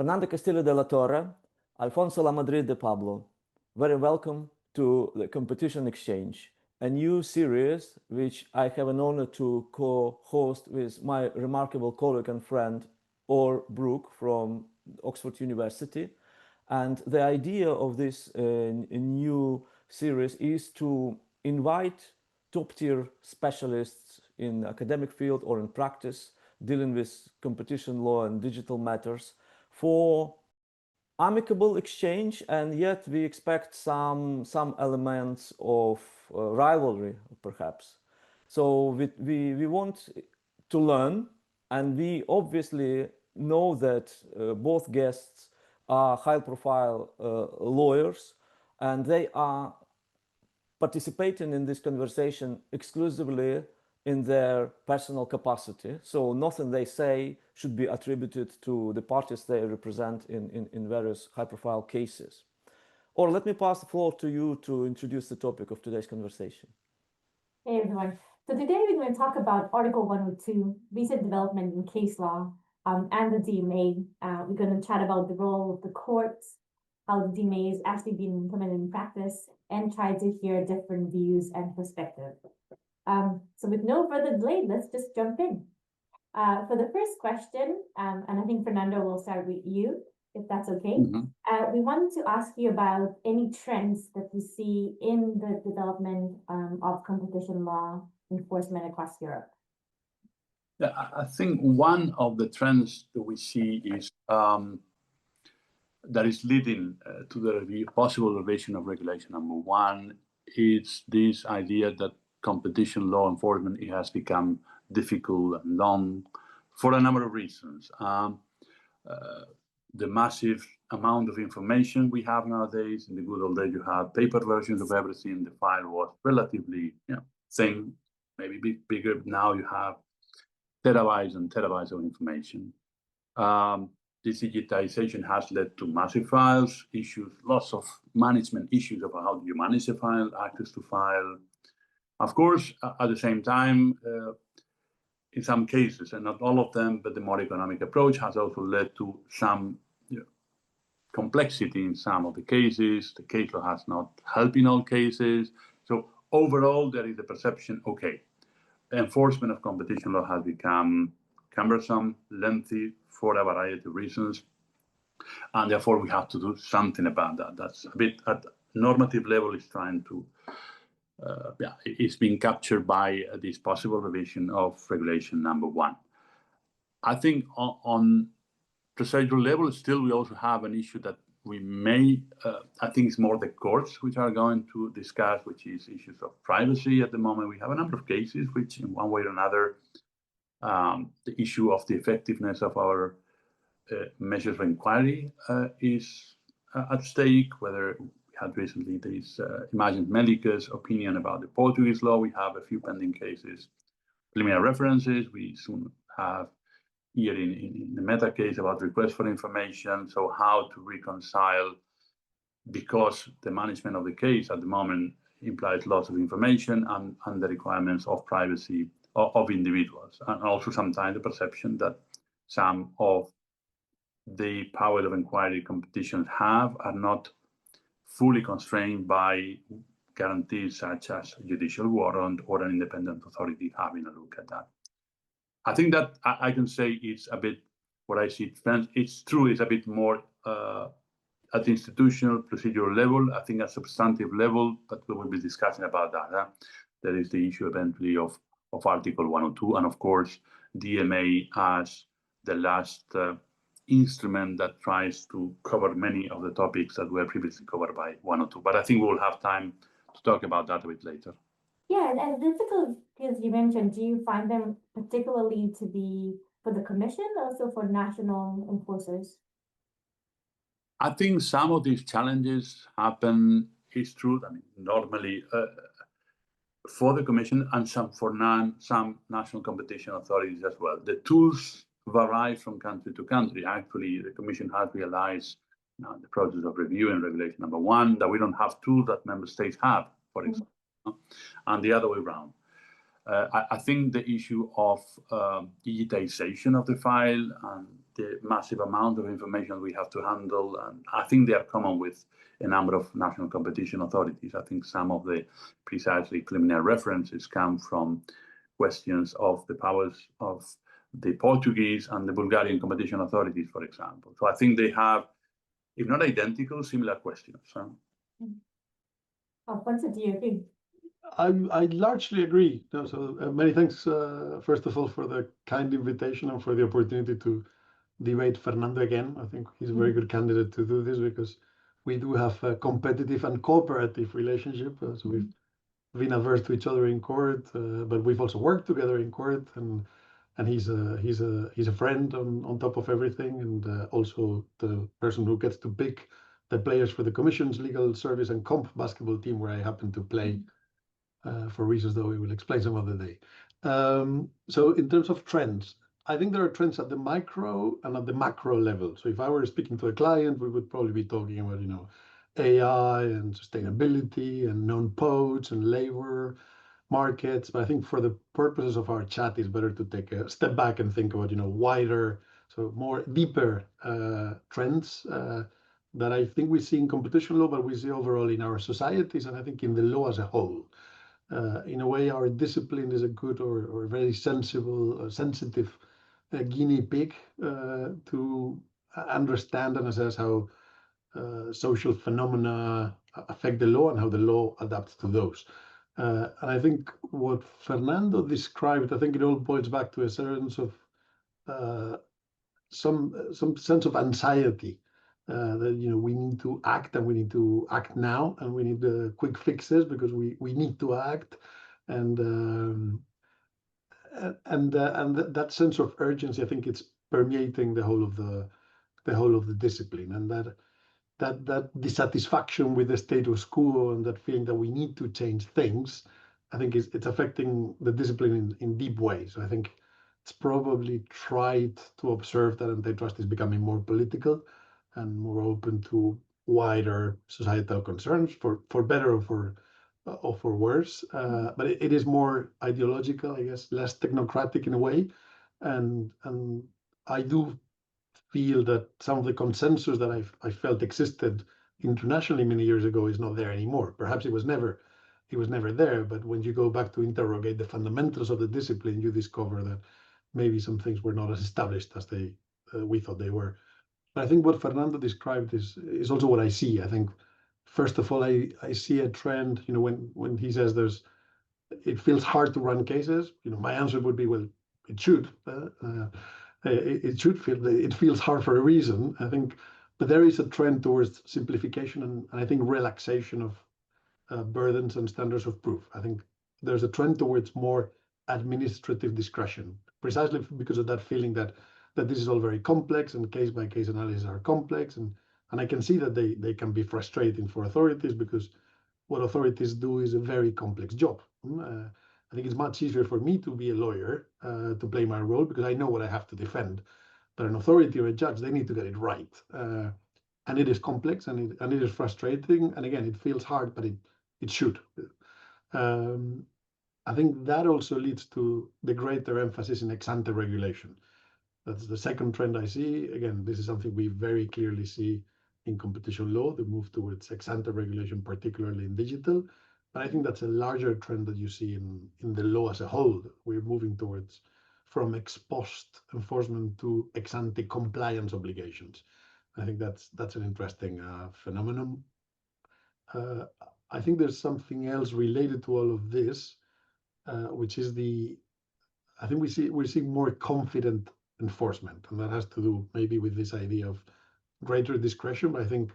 Fernando Castillo de la Torre, Alfonso Lamadrid de Pablo. Very welcome to the Competition Exchange, a new series which I have an honor to co-host with my remarkable colleague and friend, Brook from Oxford University. And the idea of this new series is to invite top-tier specialists in academic field or in practice dealing with competition law and digital matters for amicable exchange, and yet we expect some elements of rivalry, perhaps. So we want to learn, and we obviously know that both guests are high-profile lawyers, and they are participating in this conversation exclusively in their personal capacity. So nothing they say should be attributed to the parties they represent in various high-profile cases. Or let me pass the floor to you to introduce the topic of today's conversation. Hey everyone. So today we're going to talk about Article 102, recent development in case law, and the DMA. We're going to chat about the role of the courts, how the DMA is actually being implemented in practice, and try to hear different views and perspectives. So with no further delay, let's just jump in. For the first question, and I think Fernando will start with you, if that's okay. Mm-hmm. We wanted to ask you about any trends that you see in the development of competition law enforcement across Europe. Yeah, I think one of the trends that we see is that is leading to the possible revision of regulation number one. It's this idea that competition law enforcement, it has become difficult and long for a number of reasons. The massive amount of information we have nowadays. In the good old days, you had paper versions of everything. The file was relatively thin, maybe a bit bigger. Now you have terabytes and terabytes of information. This digitization has led to massive files, issues, lots of management issues about how do you manage a file, access to file. Of course, at the same time, in some cases, and not all of them, but the more economic approach has also led to some complexity in some of the cases. The case law has not helped in all cases. So overall, there is a perception, okay, enforcement of competition law has become cumbersome, lengthy for a variety of reasons, and therefore we have to do something about that. That's a bit at normative level is trying to, it's being captured by this possible revision of regulation number one. I think on procedural level, still we also have an issue that we may, I think it's more the courts which are going to discuss, which is issues of privacy. At the moment, we have a number of cases which in one way or another, the issue of the effectiveness of our measures of inquiry is at stake, whether we had recently this Imagined Medicus opinion about the Portuguese law. We have a few pending cases, preliminary references. We soon have here in the Meta case about request for information. So how to reconcile, because the management of the case at the moment implies lots of information and the requirements of privacy of individuals, and also sometimes the perception that some of the power of inquiry competitions have are not fully constrained by guarantees such as a judicial warrant or an independent authority having a look at that. I think that I can say it's a bit, what I see, it's true, it's a bit more at the institutional procedural level. I think at substantive level, but we will be discussing about that. There is the issue eventually of Article 102, and of course, DMA as the last instrument that tries to cover many of the topics that were previously covered by 102. But I think we'll have time to talk about that a bit later. Yeah, and difficulties you mentioned, do you find them particularly to be for the Commission, also for national enforcers? I think some of these challenges happen, it's true, I mean, normally for the Commission and some national competition authorities as well. The tools vary from country to country. Actually, the Commission has realized now the process of review in regulation number one that we don't have tools that member states have, for example, and the other way around. I think the issue of digitization of the file and the massive amount of information we have to handle. And I think they are common with a number of national competition authorities. I think some of the precisely preliminary references come from questions of the powers of the Portuguese and the Bulgarian competition authorities, for example. So I think they have, if not identical, similar questions. Alfonso, do you agree? I largely agree. So many thanks, first of all, for the kind invitation and for the opportunity to debate Fernando again. I think he's a very good candidate to do this because we do have a competitive and cooperative relationship. So we've been averse to each other in court, but we've also worked together in court, and he's a friend on top of everything, and also the person who gets to pick the players for the Commission's legal service and comp basketball team, where I happen to play for reasons that we will explain some other day. So in terms of trends, I think there are trends at the micro and at the macro level. So if I were speaking to a client, we would probably be talking about, AI and sustainability and non-poach and labor markets. But I think for the purposes of our chat, it's better to take a step back and think about, wider, so more deeper trends that I think we see in competition law, but we see overall in our societies, and I think in the law as a whole. In a way, our discipline is a good or very sensitive guinea pig to understand and assess how social phenomena affect the law and how the law adapts to those. And I think what Fernando described, I think it all boils back to a sense of some sense of anxiety that we need to act, and we need to act now, and we need quick fixes because we need to act, and that sense of urgency, I think it's permeating the whole of the discipline, and that dissatisfaction with the status quo and that feeling that we need to change things, I think it's affecting the discipline in deep ways. So I think it's probably tried to observe that antitrust is becoming more political and more open to wider societal concerns, for better or for worse. But it is more ideological, I guess, less technocratic in a way. And I do feel that some of the consensus that I felt existed internationally many years ago is not there anymore. Perhaps it was never there, but when you go back to interrogate the fundamentals of the discipline, you discover that maybe some things were not as established as we thought they were. But I think what Fernando described is also what I see. I think, first of all, I see a trend, when he says it feels hard to run cases, my answer would be, well, it should. It feels hard for a reason, I think, but there is a trend towards simplification and I think relaxation of burdens and standards of proof. I think there's a trend towards more administrative discretion, precisely because of that feeling that this is all very complex and case-by-case analysis are complex. And I can see that they can be frustrating for authorities because what authorities do is a very complex job. I think it's much easier for me to be a lawyer, to play my role, because I know what I have to defend. But an authority or a judge, they need to get it right. And it is complex and it is frustrating. And again, it feels hard, but it should. I think that also leads to the greater emphasis in ex-ante regulation. That's the second trend I see. Again, this is something we very clearly see in competition law, the move towards ex-ante regulation, particularly in digital. But I think that's a larger trend that you see in the law as a whole. We're moving towards from ex post enforcement to ex-ante compliance obligations. I think that's an interesting phenomenon. I think there's something else related to all of this, which is I think we're seeing more confident enforcement, and that has to do maybe with this idea of greater discretion. But I think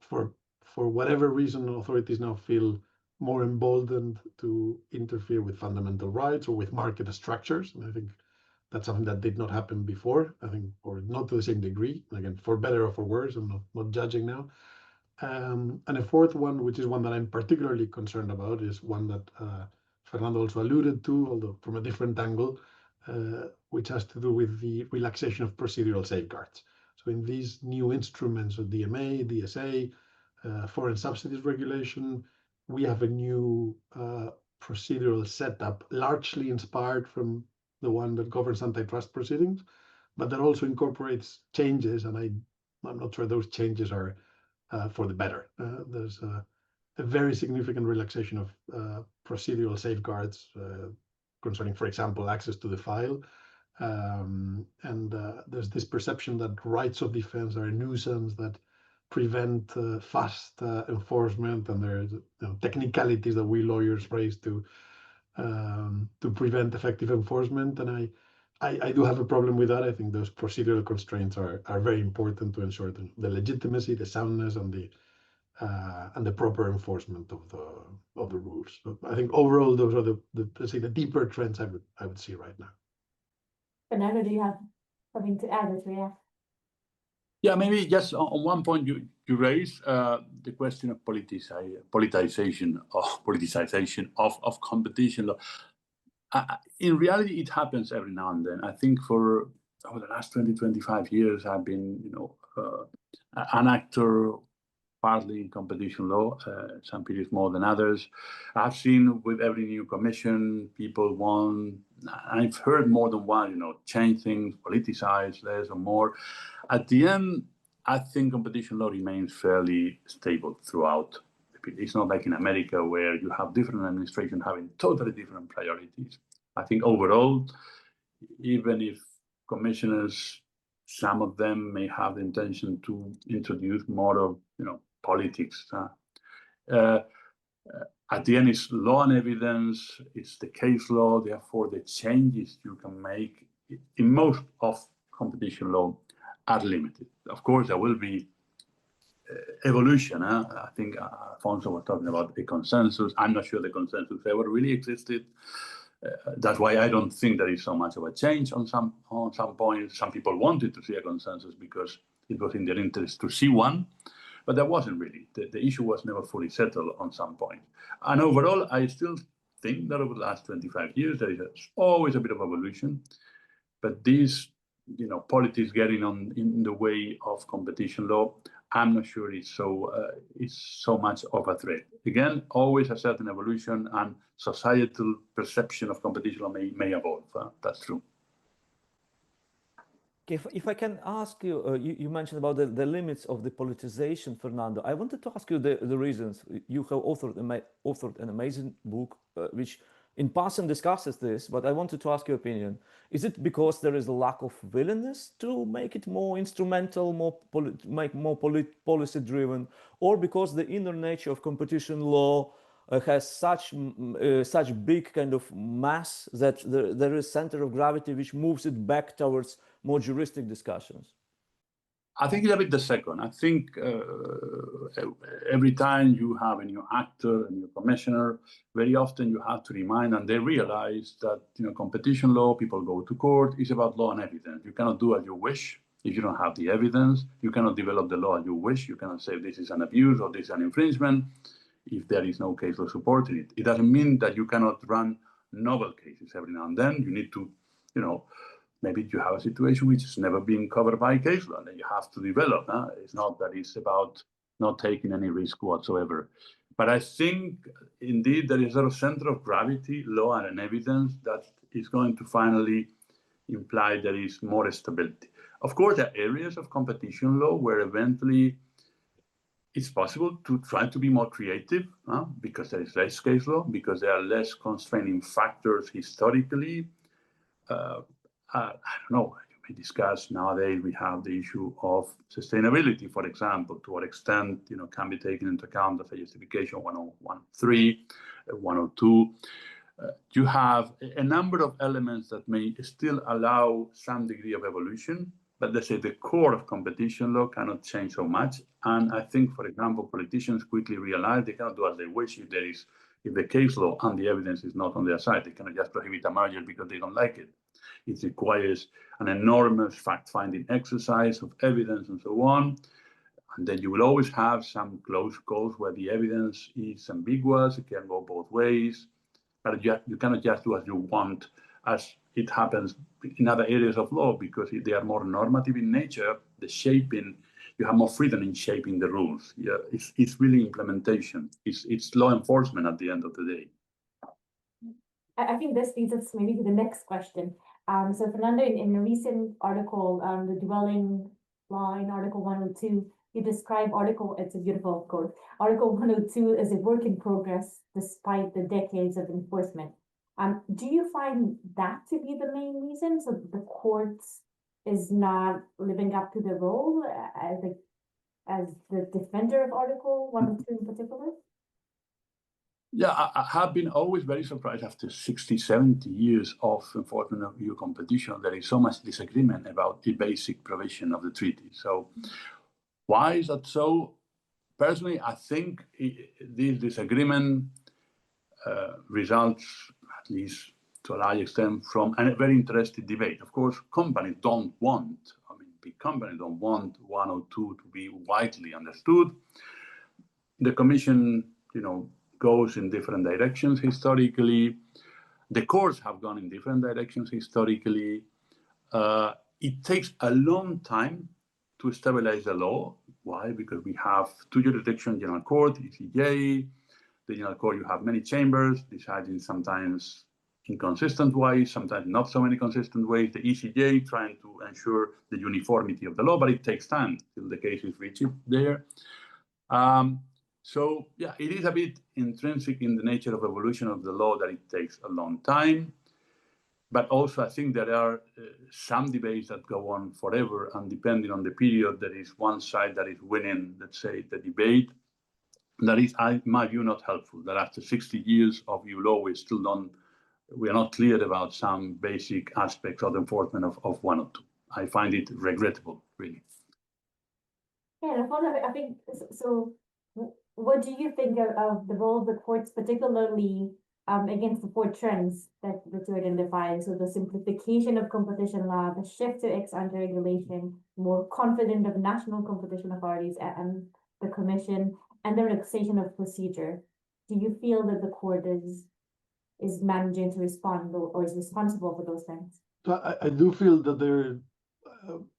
for whatever reason, authorities now feel more emboldened to interfere with fundamental rights or with market structures. And I think that's something that did not happen before, I think, or not to the same degree. Again, for better or for worse, I'm not judging now. And a fourth one, which is one that I'm particularly concerned about, is one that Fernando also alluded to, although from a different angle, which has to do with the relaxation of procedural safeguards. So in these new instruments of DMA, DSA, foreign subsidies regulation, we have a new procedural setup, largely inspired from the one that governs antitrust proceedings, but that also incorporates changes, and I'm not sure those changes are for the better. There's a very significant relaxation of procedural safeguards concerning, for example, access to the file. And there's this perception that rights of defense are a nuisance that prevent fast enforcement, and there's technicalities that we lawyers raise to prevent effective enforcement. And I do have a problem with that. I think those procedural constraints are very important to ensure the legitimacy, the soundness, and the proper enforcement of the rules. So I think overall those are let's say the deeper trends I would see right now. Fernando, do you have something to add as we react? Yeah, maybe just on one point you raised the question of politicization of competition law. In reality, it happens every now and then. I think for over the last 25 years, I've been, an actor partly in competition law, some periods more than others. I've seen with every new commission, people want, I've heard more than one, change things, politicize less or more. At the end, I think competition law remains fairly stable throughout. It's not like in America where you have different administrations having totally different priorities. I think overall, even if commissioners, some of them may have the intention to introduce more of, politics. At the end, it's law and evidence, it's the case law, therefore the changes you can make in most of competition law are limited. Of course, there will be evolution. I think Alfonso was talking about a consensus. I'm not sure the consensus ever really existed. That's why I don't think there is so much of a change on some points. Some people wanted to see a consensus because it was in their interest to see one, but there wasn't really. The issue was never fully settled on some point. And overall, I still think that over the last 25 years, there is always a bit of evolution, but these, politics getting in the way of competition law, I'm not sure it's so much of a threat. Again, always a certain evolution, and societal perception of competition law may evolve. That's true. Okay, if I can ask you, you mentioned about the limits of the politicization, Fernando. I wanted to ask you the reasons. You have authored an amazing book, which in passing discusses this, but I wanted to ask your opinion. Is it because there is a lack of willingness to make it more instrumental, more policy-driven, or because the inner nature of competition law has such big kind of mass that there is center of gravity which moves it back towards more juristic discussions? I think it's a bit the second. I think every time you have a new actor, a new commissioner, very often you have to remind, and they realize that competition law, people go to court, is about law and evidence. You cannot do as you wish if you don't have the evidence. You cannot develop the law as you wish. You cannot say this is an abuse or this is an infringement if there is no case law supporting it. It doesn't mean that you cannot run novel cases every now and then. You need to, maybe you have a situation which has never been covered by case law, and then you have to develop. It's not that it's about not taking any risk whatsoever. But I think, indeed, there is a sort of center of gravity, law and evidence, that is going to finally imply there is more stability. Of course, there are areas of competition law where eventually it's possible to try to be more creative, because there is less case law, because there are less constraining factors historically. I don't know, you may discuss nowadays, we have the issue of sustainability, for example, to what extent, can be taken into account as a justification 101.3, 102. You have a number of elements that may still allow some degree of evolution, but let's say the core of competition law cannot change so much. And I think, for example, politicians quickly realize they cannot do as they wish if the case law and the evidence is not on their side. They cannot just prohibit a merger because they don't like it. It requires an enormous fact-finding exercise of evidence and so on. And then you will always have some close calls where the evidence is ambiguous. It can go both ways. But you cannot just do as you want, as it happens in other areas of law, because they are more normative in nature. The shaping, you have more freedom in shaping the rules. Yeah, it's really implementation. It's law enforcement at the end of the day. I think this leads us maybe to the next question. So Fernando, in a recent article, the dwelling law in Article 102, you describe it's a beautiful quote, Article 102 as a work in progress despite the decades of enforcement. Do you find that to be the main reason? So the courts is not living up to their role as the defender of Article 102 in particular? Yeah, I have been always very surprised after 60, 70 years of enforcement of EU competition. There is so much disagreement about the basic provision of the treaty. So why is that so? Personally, I think this disagreement results, at least to a large extent, from a very interesting debate. Of course, companies don't want, big companies don't want 102 to be widely understood. The Commission, goes in different directions historically. The courts have gone in different directions historically. It takes a long time to stabilize the law. Why? Because we have two jurisdictions, General Court, ECJ. The General Court, you have many chambers deciding sometimes inconsistent ways, sometimes not so many consistent ways. The ECJ trying to ensure the uniformity of the law, but it takes time till the case is reached there. So yeah, it is a bit intrinsic in the nature of evolution of the law that it takes a long time. But also, I think there are some debates that go on forever, and depending on the period, there is one side that is winning, let's say, the debate. That is, in my view, not helpful. That after 60 years of EU law, we are not clear about some basic aspects of the enforcement of 102. I find it regrettable, really. Yeah, I think so. What do you think of the role of the courts, particularly against the four trends that you identified? So the simplification of competition law, the shift to ex-ante regulation, more confident of national competition authorities and the Commission, and the relaxation of procedure. Do you feel that the court is managing to respond or is responsible for those things? I do feel that they're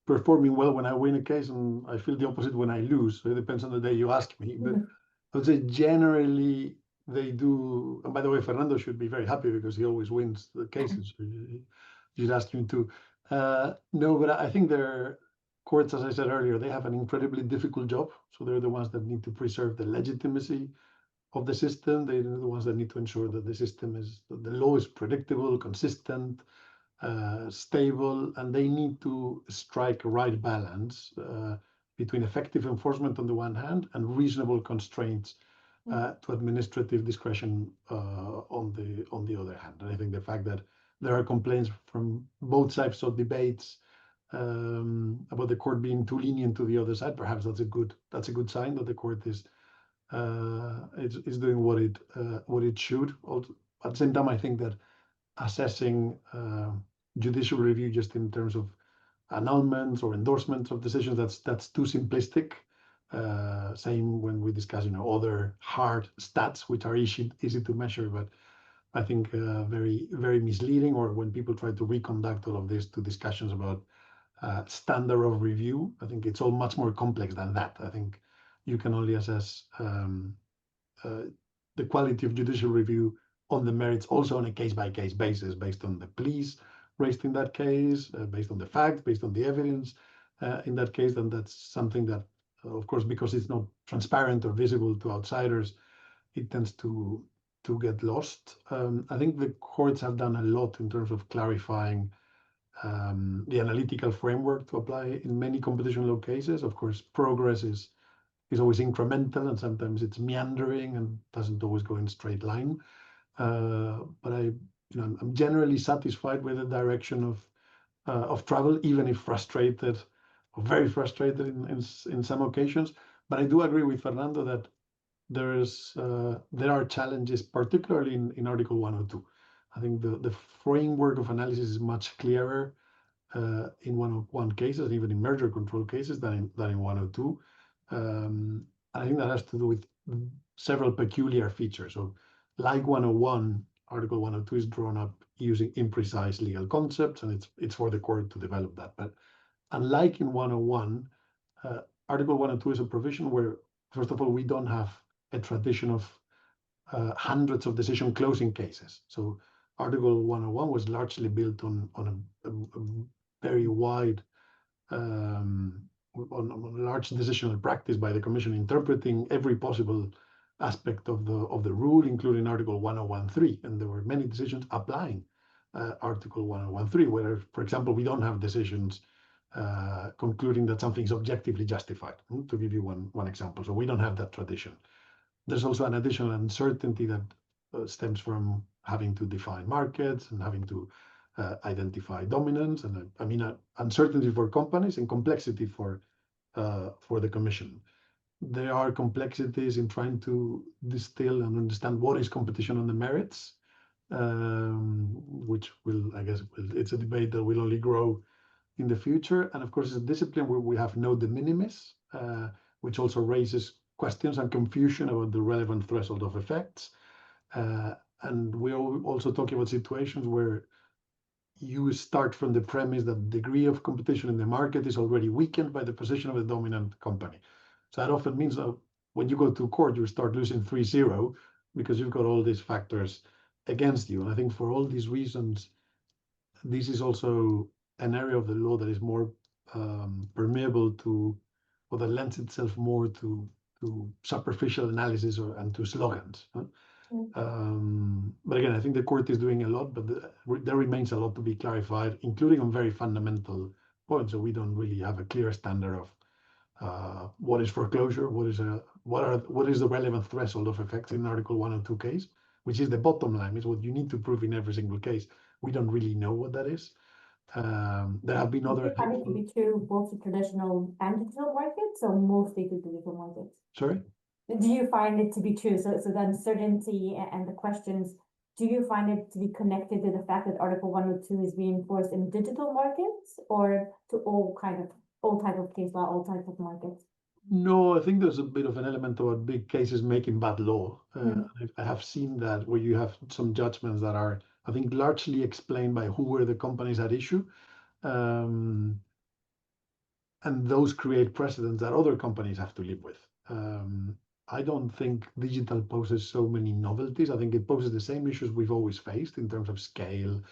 performing well when I win a case, and I feel the opposite when I lose. So it depends on the day you ask me. But I would say generally they do. And by the way, Fernando should be very happy because he always wins the cases. You should ask him too. No, but I think their courts, as I said earlier, they have an incredibly difficult job. So they're the ones that need to preserve the legitimacy of the system. They're the ones that need to ensure that the law is predictable, consistent, stable, and they need to strike a right balance between effective enforcement on the one hand and reasonable constraints to administrative discretion on the other hand. And I think the fact that there are complaints from both sides of debates about the court being too lenient to the other side, perhaps that's a good sign that the court is doing what it should. Also, at the same time, I think that assessing judicial review just in terms of annulments or endorsements of decisions, that's too simplistic. Same when we discuss other hard stats which are easy to measure, but I think very, very misleading, or when people try to reconduct all of this to discussions about standard of review. I think it's all much more complex than that. I think you can only assess the quality of judicial review on the merits, also on a case-by-case basis, based on the pleas raised in that case, based on the facts, based on the evidence in that case. And that's something that, of course, because it's not transparent or visible to outsiders, it tends to get lost. I think the courts have done a lot in terms of clarifying the analytical framework to apply in many competition law cases. Of course, progress is always incremental, and sometimes it's meandering and doesn't always go in straight line. But I'm generally satisfied with the direction of travel, even if frustrated, or very frustrated in some occasions. But I do agree with Fernando that there are challenges, particularly in Article 102. I think the framework of analysis is much clearer in 101 cases, even in merger control cases, than in 102. I think that has to do with several peculiar features. So, like 101, Article 102 is drawn up using imprecise legal concepts, and it's for the court to develop that. But unlike in 101, Article 102 is a provision where, first of all, we don't have a tradition of hundreds of decision closing cases. So Article 101 was largely built on a very wide, on a large decisional practice by the Commission, interpreting every possible aspect of the rule, including Article 101.3, and there were many decisions applying Article 101.3, where, for example, we don't have decisions concluding that something is objectively justified, to give you one example. So we don't have that tradition. There's also an additional uncertainty that stems from having to define markets and having to identify dominance, and I mean uncertainty for companies and complexity for the Commission. There are complexities in trying to distill and understand what is competition on the merits, which will, I guess, it's a debate that will only grow in the future. And of course, it's a discipline where we have no de minimis, which also raises questions and confusion about the relevant threshold of effects. And we're also talking about situations where you start from the premise that the degree of competition in the market is already weakened by the position of the dominant company. So that often means that when you go to court, you start losing 3-0 because you've got all these factors against you. And I think for all these reasons, this is also an area of the law that is more permeable to, or that lends itself more to superficial analysis and to slogans. But again, I think the court is doing a lot, but there remains a lot to be clarified, including on very fundamental points. So we don't really have a clear standard of what is foreclosure, what is the relevant threshold of effects in Article 102 case, which is the bottom line, is what you need to prove in every single case. We don't really know what that is. There have been other. I think to be true both the traditional and digital markets, or mostly the digital markets. Sorry? Do you find it to be true? So the uncertainty and the questions, do you find it to be connected to the fact that Article 102 is reinforced in digital markets, or to all type of case law, all type of markets? No, I think there's a bit of an element about big cases making bad law. I have seen that where you have some judgments that are, I think, largely explained by who were the companies at issue. And those create precedents that other companies have to live with. I don't think digital poses so many novelties. I think it poses the same issues we've always faced in terms of scale,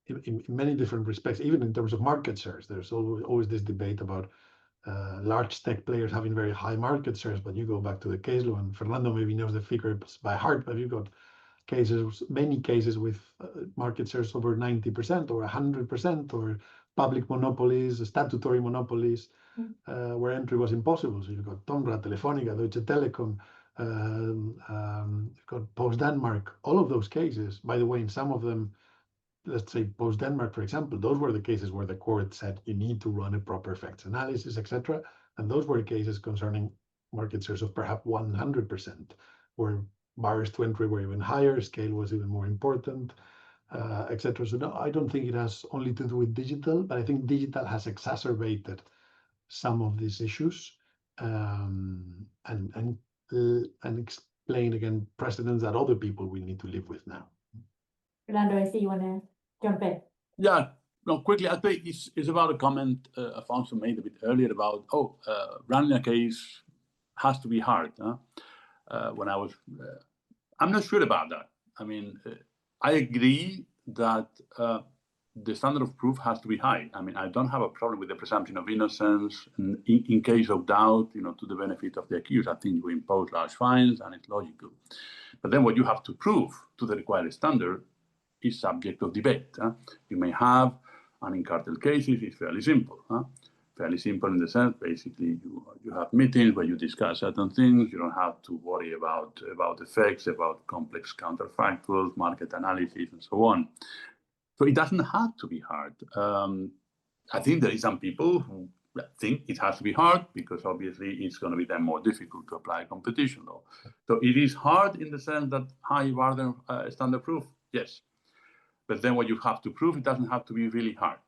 in many different respects, even in terms of market shares. There's always this debate about large tech players having very high market shares, but you go back to the case law, and Fernando maybe knows the figures by heart, but you've got many cases with market shares over 90% or 100%, or public monopolies, statutory monopolies, where entry was impossible. So you've got Tomra, Telefonica, Deutsche Telekom, you've got Post Denmark, all of those cases. By the way, in some of them, let's say Post Denmark, for example, those were the cases where the court said you need to run a proper effects analysis, etc. And those were cases concerning market shares of perhaps 100%, where barriers to entry were even higher, scale was even more important, etc. So no, I don't think it has only to do with digital, but I think digital has exacerbated some of these issues, and explain again precedents that other people will need to live with now. Fernando, I see you want to jump in. Yeah, no, quickly, I think it's about a comment Alfonso made a bit earlier about, running a case has to be hard. When I was, I'm not sure about that. I mean, I agree that the standard of proof has to be high. I mean, I don't have a problem with the presumption of innocence in case of doubt, to the benefit of the accused. I think you impose large fines and it's logical. But then what you have to prove to the required standard is subject of debate. You may have, and in cartel cases, it's fairly simple. Fairly simple in the sense, basically, you have meetings where you discuss certain things. You don't have to worry about effects, about complex counterfactuals, market analysis, and so on. So it doesn't have to be hard. I think there is some people who think it has to be hard because obviously it's going to be then more difficult to apply competition law. So it is hard in the sense that high bar standard proof, yes. But then what you have to prove, it doesn't have to be really hard.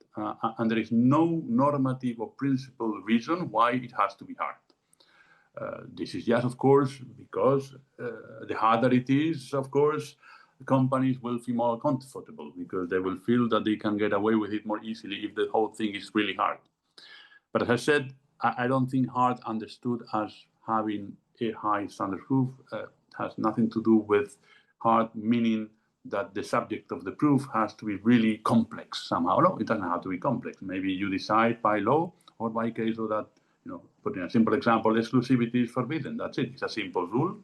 And there is no normative or principle reason why it has to be hard. This is just, of course, because the harder it is, of course, companies will feel more comfortable because they will feel that they can get away with it more easily if the whole thing is really hard. But as I said, I don't think hard understood as having a high standard proof has nothing to do with Hard meaning that the subject of the proof has to be really complex somehow. No, it doesn't have to be complex. Maybe you decide by law or by case law that, putting a simple example, exclusivity is forbidden. That's it. It's a simple rule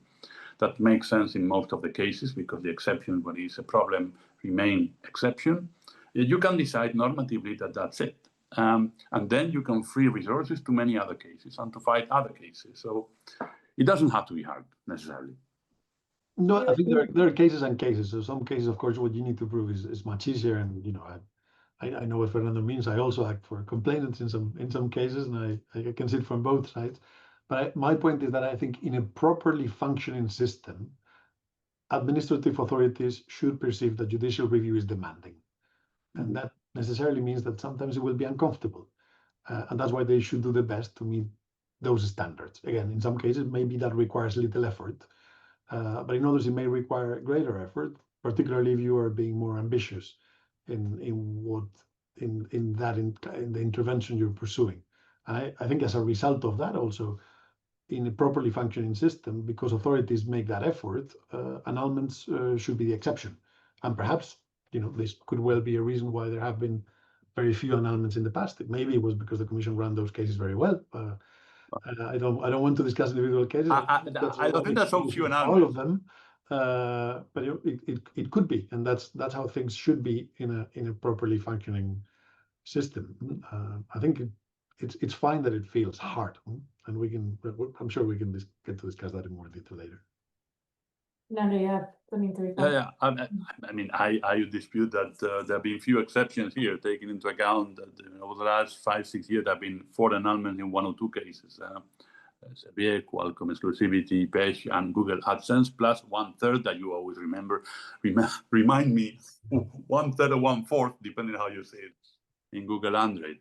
that makes sense in most of the cases because the exceptions when it's a problem remain exception. You can decide normatively that that's it. And then you can free resources to many other cases and to fight other cases. So it doesn't have to be hard necessarily. No, I think there are cases and cases. So some cases, of course, what you need to prove is much easier. And I know what Fernando means. I also act for complainants in some cases, and I can see it from both sides. But my point is that I think in a properly functioning system, administrative authorities should perceive that judicial review is demanding, and that necessarily means that sometimes it will be uncomfortable, and that's why they should do the best to meet those standards. Again, in some cases, maybe that requires little effort. But in others, it may require greater effort, particularly if you are being more ambitious in the intervention you're pursuing. And I think as a result of that, also in a properly functioning system, because authorities make that effort, annulments should be the exception. And perhaps this could well be a reason why there have been very few annulments in the past. Maybe it was because the Commission ran those cases very well. I don't want to discuss individual cases. I don't think that's so few annulments. All of them, but it could be, and that's how things should be in a properly functioning system. I think it's fine that it feels hard, and I'm sure we can get to discuss that in more detail later. No, yeah, something to recall. Yeah. I mean, I dispute that there have been few exceptions here, taking into account that over the last 5-6 years there have been 4 annulments in 1 or 2 cases. Severe, Qualcomm exclusivity, Page, and Google AdSense, plus 1/3 that you always remind me, 1/3 or 1/4, depending on how you say it, in Google Android.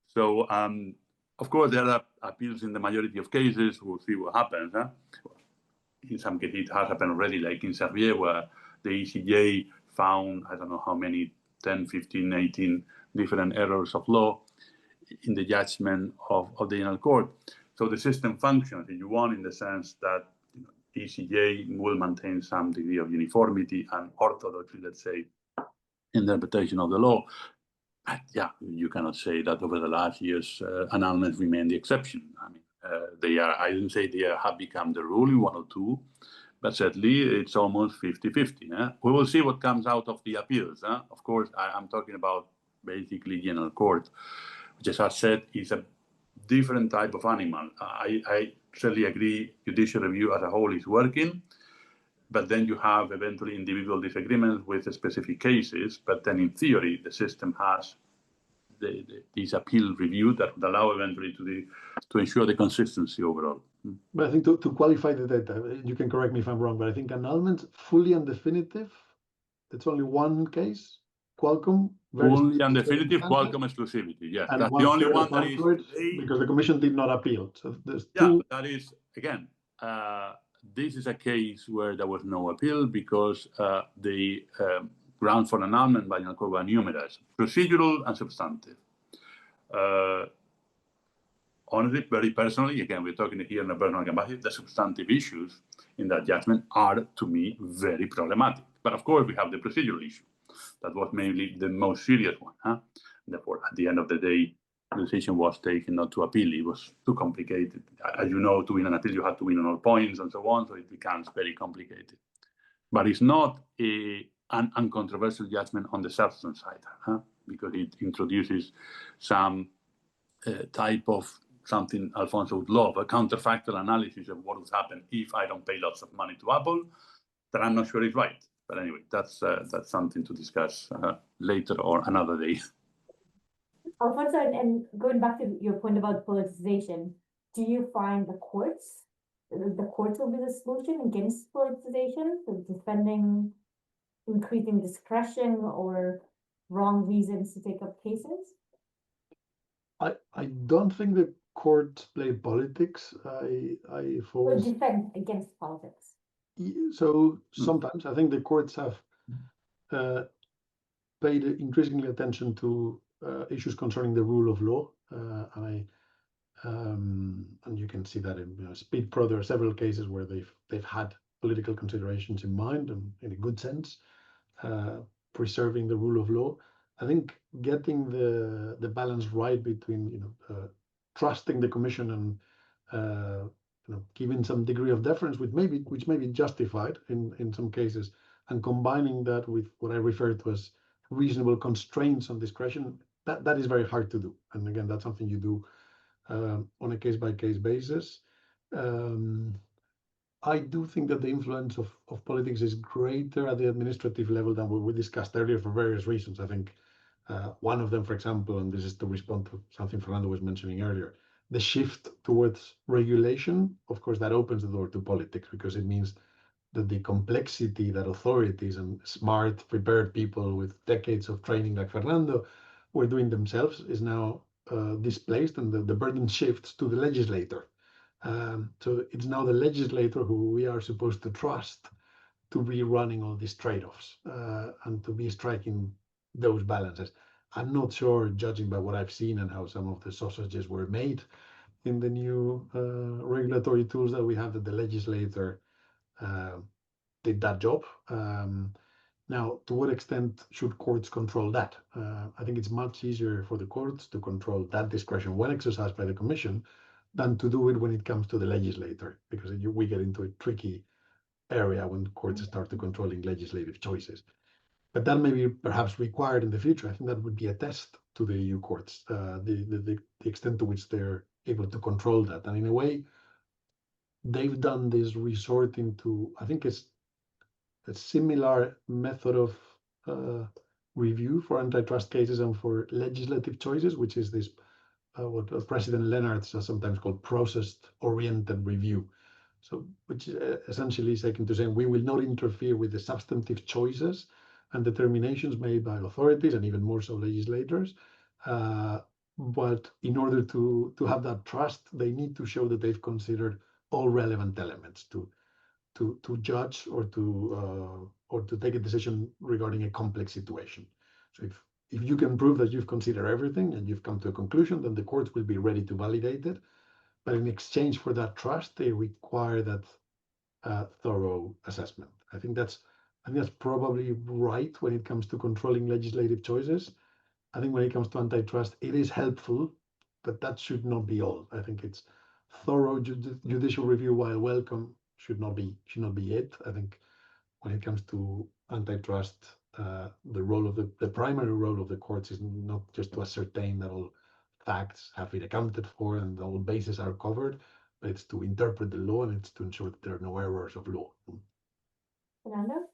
So, of course, there are appeals in the majority of cases. We'll see what happens. In some cases, it has happened already, like in Servier, where the ECJ found, I don't know how many, 10, 15, 18 different errors of law in the judgment of the General Court. So the system functions, if you want, in the sense that ECJ will maintain some degree of uniformity and orthodoxy, let's say, interpretation of the law. But yeah, you cannot say that over the last years, annulments remain the exception. I mean, I didn't say they have become the rule in 1 or 2, but certainly it's almost 50-50. We will see what comes out of the appeals. Of course, I'm talking about basically General Court, which, as I said, is a different type of animal. I certainly agree judicial review as a whole is working, but then you have eventually individual disagreements with specific cases, but then in theory, the system has this appeal review that would allow eventually to ensure the consistency overall. But I think to qualify the data, you can correct me if I'm wrong, but I think annulment fully and definitive, it's only one case, Qualcomm. Fully and definitive Qualcomm exclusivity, yes. And that's the only one that is because the Commission did not appeal. So there's two. But that is, again, this is a case where there was no appeal because the grounds for annulment by the court were numerous, procedural and substantive. Honestly, very personally, again, we're talking here in a personal capacity, the substantive issues in that judgment are, to me, very problematic. But of course, we have the procedural issue. That was mainly the most serious one. Therefore, at the end of the day, the decision was taken not to appeal. It was too complicated. As you know, to win an appeal, you have to win on all points and so on, so it becomes very complicated. But it's not an uncontroversial judgment on the substance side, because it introduces some type of something Alfonso would love, a counterfactual analysis of what would happen if I don't pay lots of money to Apple, that I'm not sure is right. But anyway, that's something to discuss later or another day. Alfonso, and going back to your point about politicization, do you find the courts will be the solution against politicization, so defending increasing discretion or wrong reasons to take up cases? I don't think the courts play politics. Or defend against politics. So sometimes I think the courts have paid increasingly attention to issues concerning the rule of law, and you can see that in Speed Pro. There are several cases where they've had political considerations in mind and in a good sense, preserving the rule of law. I think getting the balance right between trusting the commission and giving some degree of deference, which may be justified in some cases, and combining that with what I refer to as reasonable constraints on discretion, that is very hard to do. And again, that's something you do on a case-by-case basis. I do think that the influence of politics is greater at the administrative level than we discussed earlier for various reasons. I think one of them, for example, and this is to respond to something Fernando was mentioning earlier, the shift towards regulation, of course, that opens the door to politics, because it means that the complexity that authorities and smart, prepared people with decades of training like Fernando were doing themselves is now displaced, and the burden shifts to the legislator. So it's now the legislator who we are supposed to trust to be running all these trade-offs and to be striking those balances. I'm not sure, judging by what I've seen and how some of the sausages were made in the new regulatory tools that we have, that the legislator did that job. Now, to what extent should courts control that? I think it's much easier for the courts to control that discretion when exercised by the commission than to do it when it comes to the legislator, because we get into a tricky area when courts start to controlling legislative choices. But that may be perhaps required in the future. I think that would be a test to the EU courts, the extent to which they're able to control that. And in a way, they've done this resorting to, I think it's a similar method of review for antitrust cases and for legislative choices, which is this, what President Leonard has sometimes called process-oriented review. So, which essentially is akin to saying we will not interfere with the substantive choices and determinations made by authorities, and even more so legislators. But in order to have that trust, they need to show that they've considered all relevant elements to judge or to take a decision regarding a complex situation. So if you can prove that you've considered everything and you've come to a conclusion, then the courts will be ready to validate it. But in exchange for that trust, they require that thorough assessment. I think that's probably right when it comes to controlling legislative choices. I think when it comes to antitrust, it is helpful, but that should not be all. I think it's thorough judicial review, while welcome, should not be it. I think when it comes to antitrust, the primary role of the courts is not just to ascertain that all facts have been accounted for and all bases are covered, but it's to interpret the law, and it's to ensure that there are no errors of law. Fernando?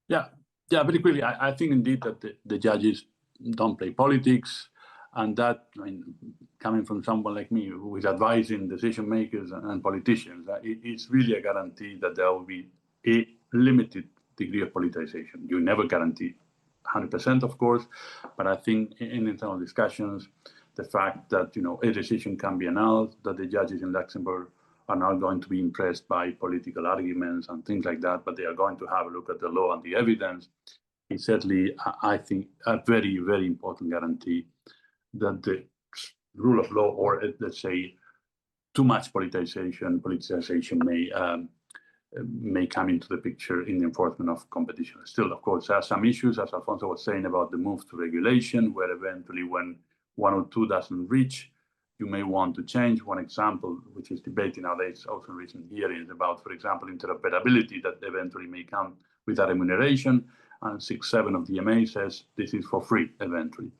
Yeah, very quickly. I think indeed that the judges don't play politics, and that, I mean, coming from someone like me who is advising decision makers and politicians, it's really a guarantee that there will be a limited degree of politicization. You never guarantee 100%, of course, but I think in internal discussions, the fact that a decision can be annulled, that the judges in Luxembourg are not going to be impressed by political arguments and things like that, but they are going to have a look at the law and the evidence, is certainly, I think, a very, very important guarantee that the rule of law, or let's say too much politicization may come into the picture in the enforcement of competition. Still, of course, there are some issues, as Alfonso was saying, about the move to regulation, where eventually when one or two doesn't reach, you may want to change. One example, which is debated nowadays, also in recent hearings, about, for example, interoperability that eventually may come with a remuneration, and 6.7 of the MA says this is for free eventually.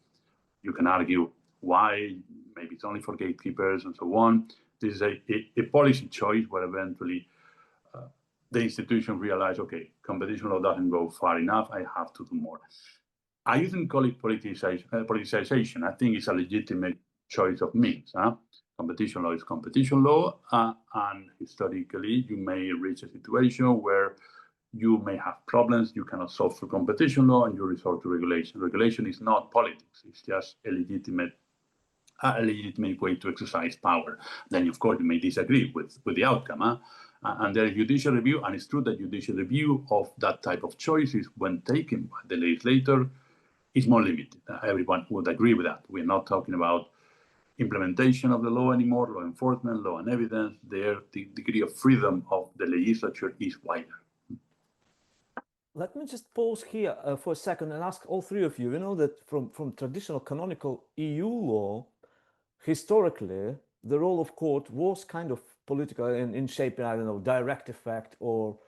You can argue why, maybe it's only for gatekeepers and so on. This is a policy choice where eventually the institution realize, okay, competition law doesn't go far enough, I have to do more. I usually call it politicization. I think it's a legitimate choice of means. Competition law is competition law, and historically you may reach a situation where you may have problems you cannot solve through competition law, and you resort to regulation. Regulation is not politics, it's just a legitimate way to exercise power. Then, of course, you may disagree with the outcome. And there is judicial review, and it's true that judicial review of that type of choices, when taken by the legislator, is more limited. Everyone would agree with that. We're not talking about implementation of the law anymore, law enforcement, law and evidence. There, the degree of freedom of the legislature is wider. let me just pause here for a second and ask all three of you. You know that from traditional canonical EU law, historically, the role of court was kind of political in shaping, I don't know, direct effect or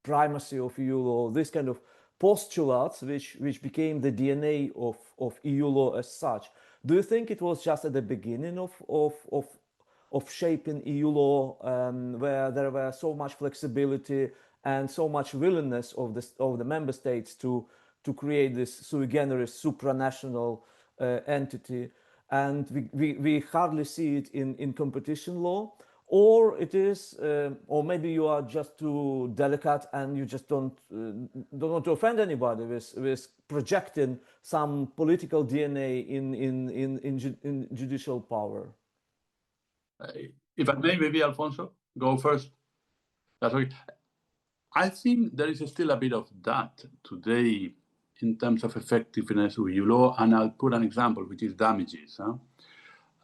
primacy of EU law, this kind of postulates which became the DNA of EU law as such. Do you think it was just at the beginning of shaping EU law, where there were so much flexibility and so much willingness of the member states to create this sui generis supranational entity, and we hardly see it in competition law? Or it is, or maybe you are just too delicate and you just don't want to offend anybody with projecting some political DNA in judicial power. If I may, maybe Alfonso, go first. That's okay. I think there is still a bit of that today in terms of effectiveness of EU law, and I'll put an example, which is damages.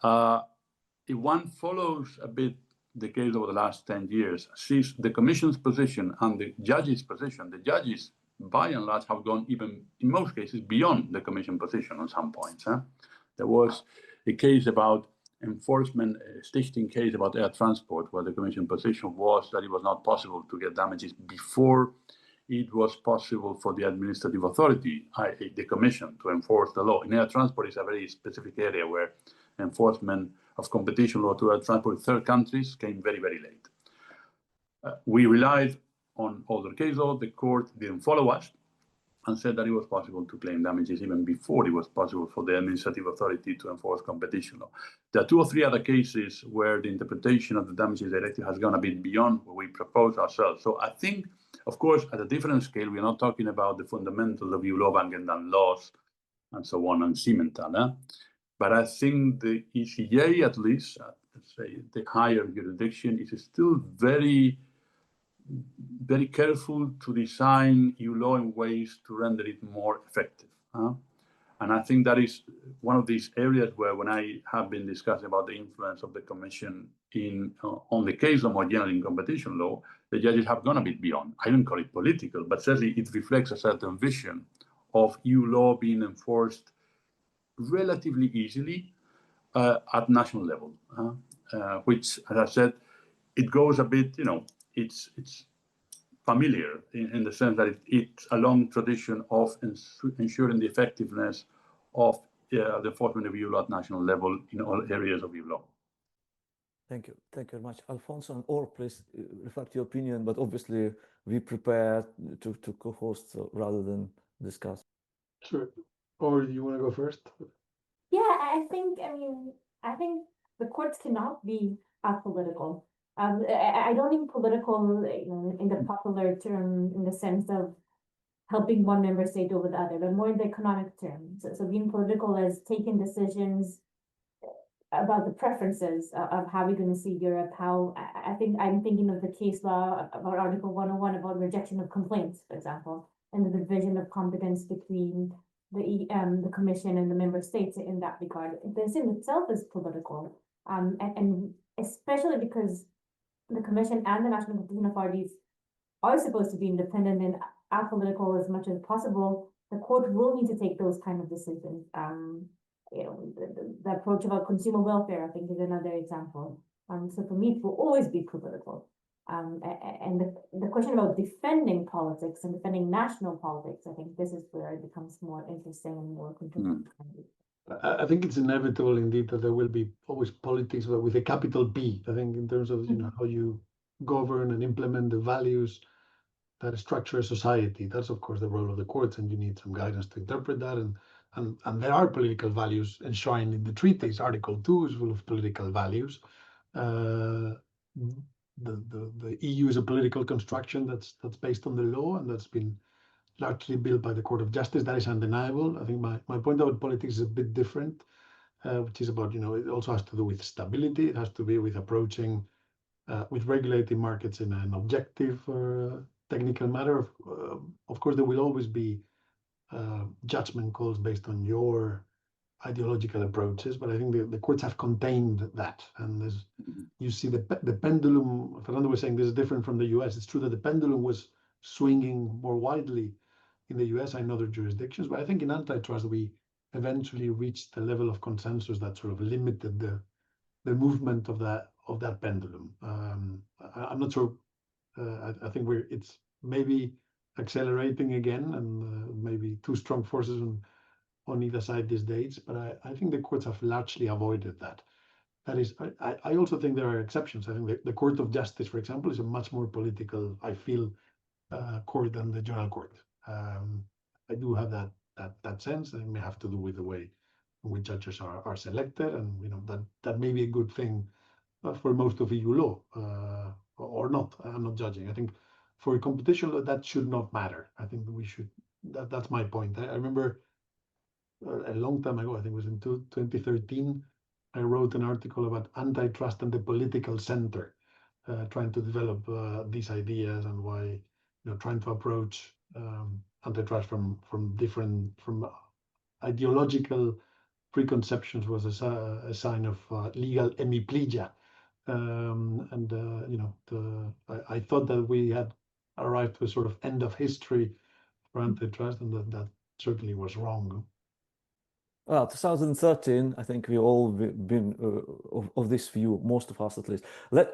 If one follows a bit the case over the last 10 years, sees the Commission's position and the judges' position, the judges, by and large, have gone even, in most cases, beyond the Commission position on some points. There was a case about enforcement, a Stichting case about air transport, where the Commission position was that it was not possible to get damages before it was possible for the administrative authority, i.e. the Commission, to enforce the law. In air transport is a very specific area where enforcement of competition law to air transport in third countries came very, very late. We relied on older case law. The court didn't follow us and said that it was possible to claim damages even before it was possible for the administrative authority to enforce competition law. There are 2 or 3 other cases where the interpretation of the damages directive has gone a bit beyond what we propose ourselves. So I think, of course, at a different scale, we're not talking about the fundamentals of EU law, banking and laws, and so on, and cimental. But I think the ECJ, at least, let's say the higher jurisdiction, is still very, very careful to design EU law in ways to render it more effective. And I think that is one of these areas where, when I have been discussing about the influence of the Commission on the case law more generally in competition law, the judges have gone a bit beyond. I don't call it political, but certainly it reflects a certain vision of EU law being enforced relatively easily at national level, which, as I said, it goes a bit, it's familiar in the sense that it's a long tradition of ensuring the effectiveness of the enforcement of EU law at national level in all areas of EU law. Thank you. Thank you very much. Alfonso and Or, please reflect your opinion, but obviously we prepare to co-host rather than discuss. Sure. Or do you want to go first? Yeah, I think the courts cannot be apolitical. I don't mean political, in the popular term, in the sense of helping one member state over the other, but more in the economic terms. So being political is taking decisions about the preferences of how we're going to see Europe, how I think I'm thinking of the case law about Article 101 about rejection of complaints, for example, and the division of competence between the Commission and the member states in that regard. This in itself is political, and especially because the Commission and the national competition authorities are supposed to be independent and apolitical as much as possible. The court will need to take those kind of decisions. The approach about consumer welfare, I think, is another example. So for me, it will always be political. And the question about defending politics and defending national politics, I think this is where it becomes more interesting and more controversial. I think it's inevitable indeed that there will be always politics, but with a capital P. I think in terms of how you govern and implement the values that structure a society. That's of course the role of the courts, and you need some guidance to interpret that. And there are political values enshrined in the treaties. Article 2 is full of political values. The EU is a political construction that's based on the law, and that's been largely built by the Court of Justice. That is undeniable. I think my point about politics is a bit different, which is about, it also has to do with stability. It has to be with approaching, with regulating markets in an objective, technical matter. Of course, there will always be judgment calls based on your ideological approaches, but I think the courts have contained that. And you see the pendulum, Fernando was saying this is different from the US. It's true that the pendulum was swinging more widely in the US and other jurisdictions. But I think in antitrust, we eventually reached the level of consensus that sort of limited the movement of that pendulum. I'm not sure. I think it's maybe accelerating again, and maybe too strong forces on either side these days. But I think the courts have largely avoided that. That is, I also think there are exceptions. I think the Court of Justice, for example, is a much more political, I feel, court than the General Court. I do have that sense, and it may have to do with the way in which judges are selected, and that may be a good thing for most of EU law, or not. I'm not judging. I think for competition law that should not matter. I think we should. That's my point. I remember a long time ago, I think it was in 2013, I wrote an article about antitrust and the political center, trying to develop these ideas and why, trying to approach antitrust from ideological preconceptions was a sign of legal hemiplegia. I thought that we had arrived to a sort of end of history for antitrust, and that certainly was wrong. Well, 2013, I think we all been of this view, most of us at least.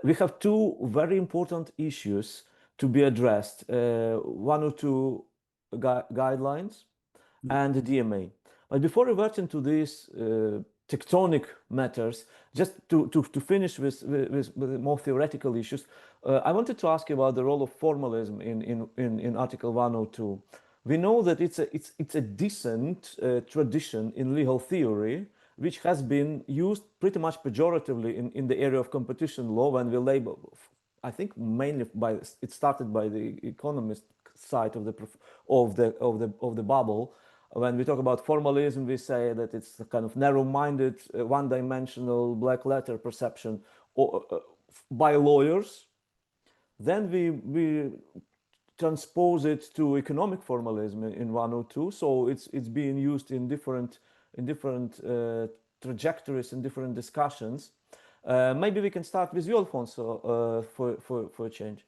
We have two very important issues to be addressed, 102 guidelines and the DMA. But before reverting to these tectonic matters, just to finish with the more theoretical issues, I wanted to ask you about the role of formalism in Article 102. We know that it's a decent tradition in legal theory, which has been used pretty much pejoratively in the area of competition law when we label, I think mainly it started by the economist side of the bubble. When we talk about formalism, we say that it's a kind of narrow-minded, one-dimensional black letter perception by lawyers. Then we transpose it to economic formalism in 102. So it's being used in different trajectories and different discussions. Maybe we can start with you, Alfonso, for a change.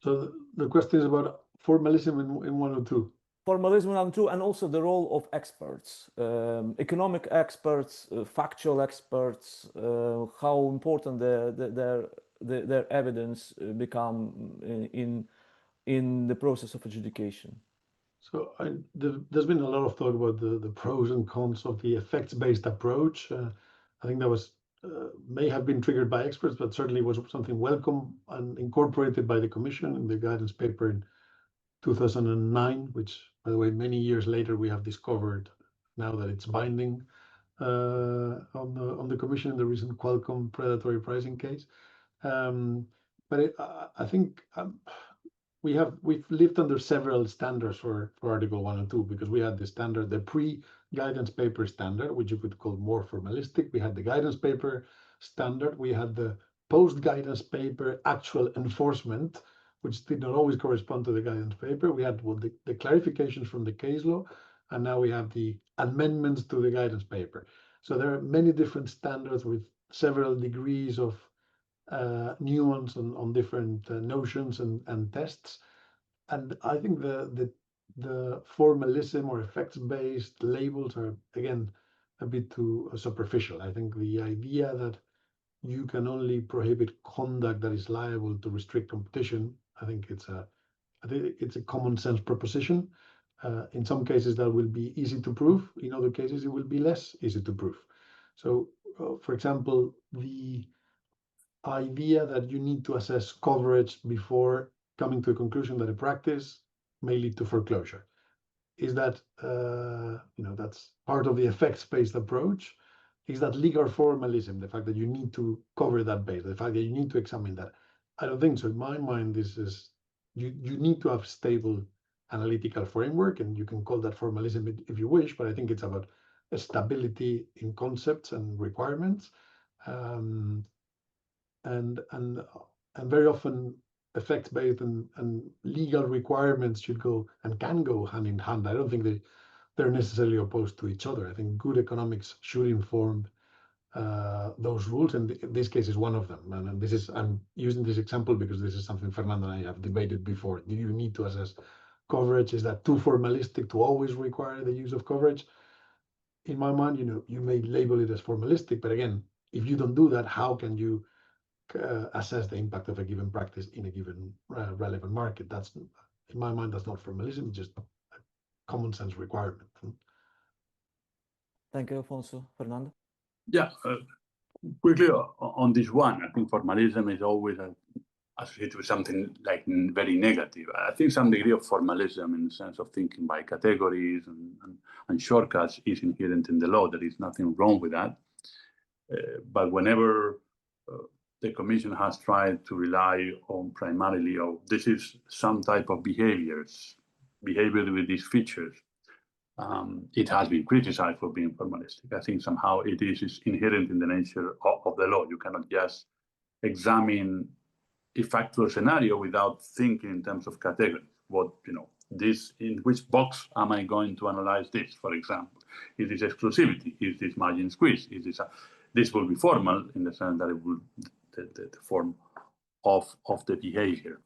So the question is about formalism in 102. Formalism in 102, and also the role of experts, economic experts, factual experts, how important their evidence become in the process of adjudication. So there's been a lot of talk about the pros and cons of the effects-based approach. I think that was may have been triggered by experts, but certainly was something welcome and incorporated by the Commission in the guidance paper in 2009, which, by the way, many years later we have discovered now that it's binding on the Commission in the recent Qualcomm predatory pricing case. But I think we've lived under several standards for Article 102, because we had the standard, the pre-guidance paper standard, which you could call more formalistic. We had the guidance paper standard. We had the post-guidance paper actual enforcement, which did not always correspond to the guidance paper. We had the clarifications from the case law, and now we have the amendments to the guidance paper. So there are many different standards with several degrees of nuance on different notions and tests. And I think the formalism or effects-based labels are, again, a bit too superficial. I think the idea that you can only prohibit conduct that is liable to restrict competition, I think it's a common sense proposition. In some cases that will be easy to prove. In other cases it will be less easy to prove. So for example, the idea that you need to assess coverage before coming to a conclusion that a practice may lead to foreclosure, is that that's part of the effects-based approach. Is that legal formalism, the fact that you need to cover that base, the fact that you need to examine that? I don't think so. In my mind, this is you need to have stable analytical framework, and you can call that formalism if you wish, but I think it's about a stability in concepts and requirements. And very often effects-based and legal requirements should go and can go hand in hand. I don't think they're necessarily opposed to each other. I think good economics should inform those rules, and this case is one of them. And this is, I'm using this example because this is something Fernando and I have debated before. Do you need to assess coverage? Is that too formalistic to always require the use of coverage? In my mind, you may label it as formalistic, but again, if you don't do that, how can you assess the impact of a given practice in a given relevant market? That's, in my mind, that's not formalism, just a common sense requirement. Thank you, Alfonso. Fernando? Yeah, quickly on this one, I think formalism is always associated with something like very negative. I think some degree of formalism in the sense of thinking by categories and shortcuts is inherent in the law. There is nothing wrong with that. But whenever the Commission has tried to rely on primarily, this is some type of behavior with these features, it has been criticized for being formalistic. I think somehow it is inherent in the nature of the law. You cannot just examine a factual scenario without thinking in terms of categories. What, this, in which box am I going to analyze this, for example? Is this exclusivity? Is this margin squeeze? Is this this will be formal in the sense that it will the form of the behavior.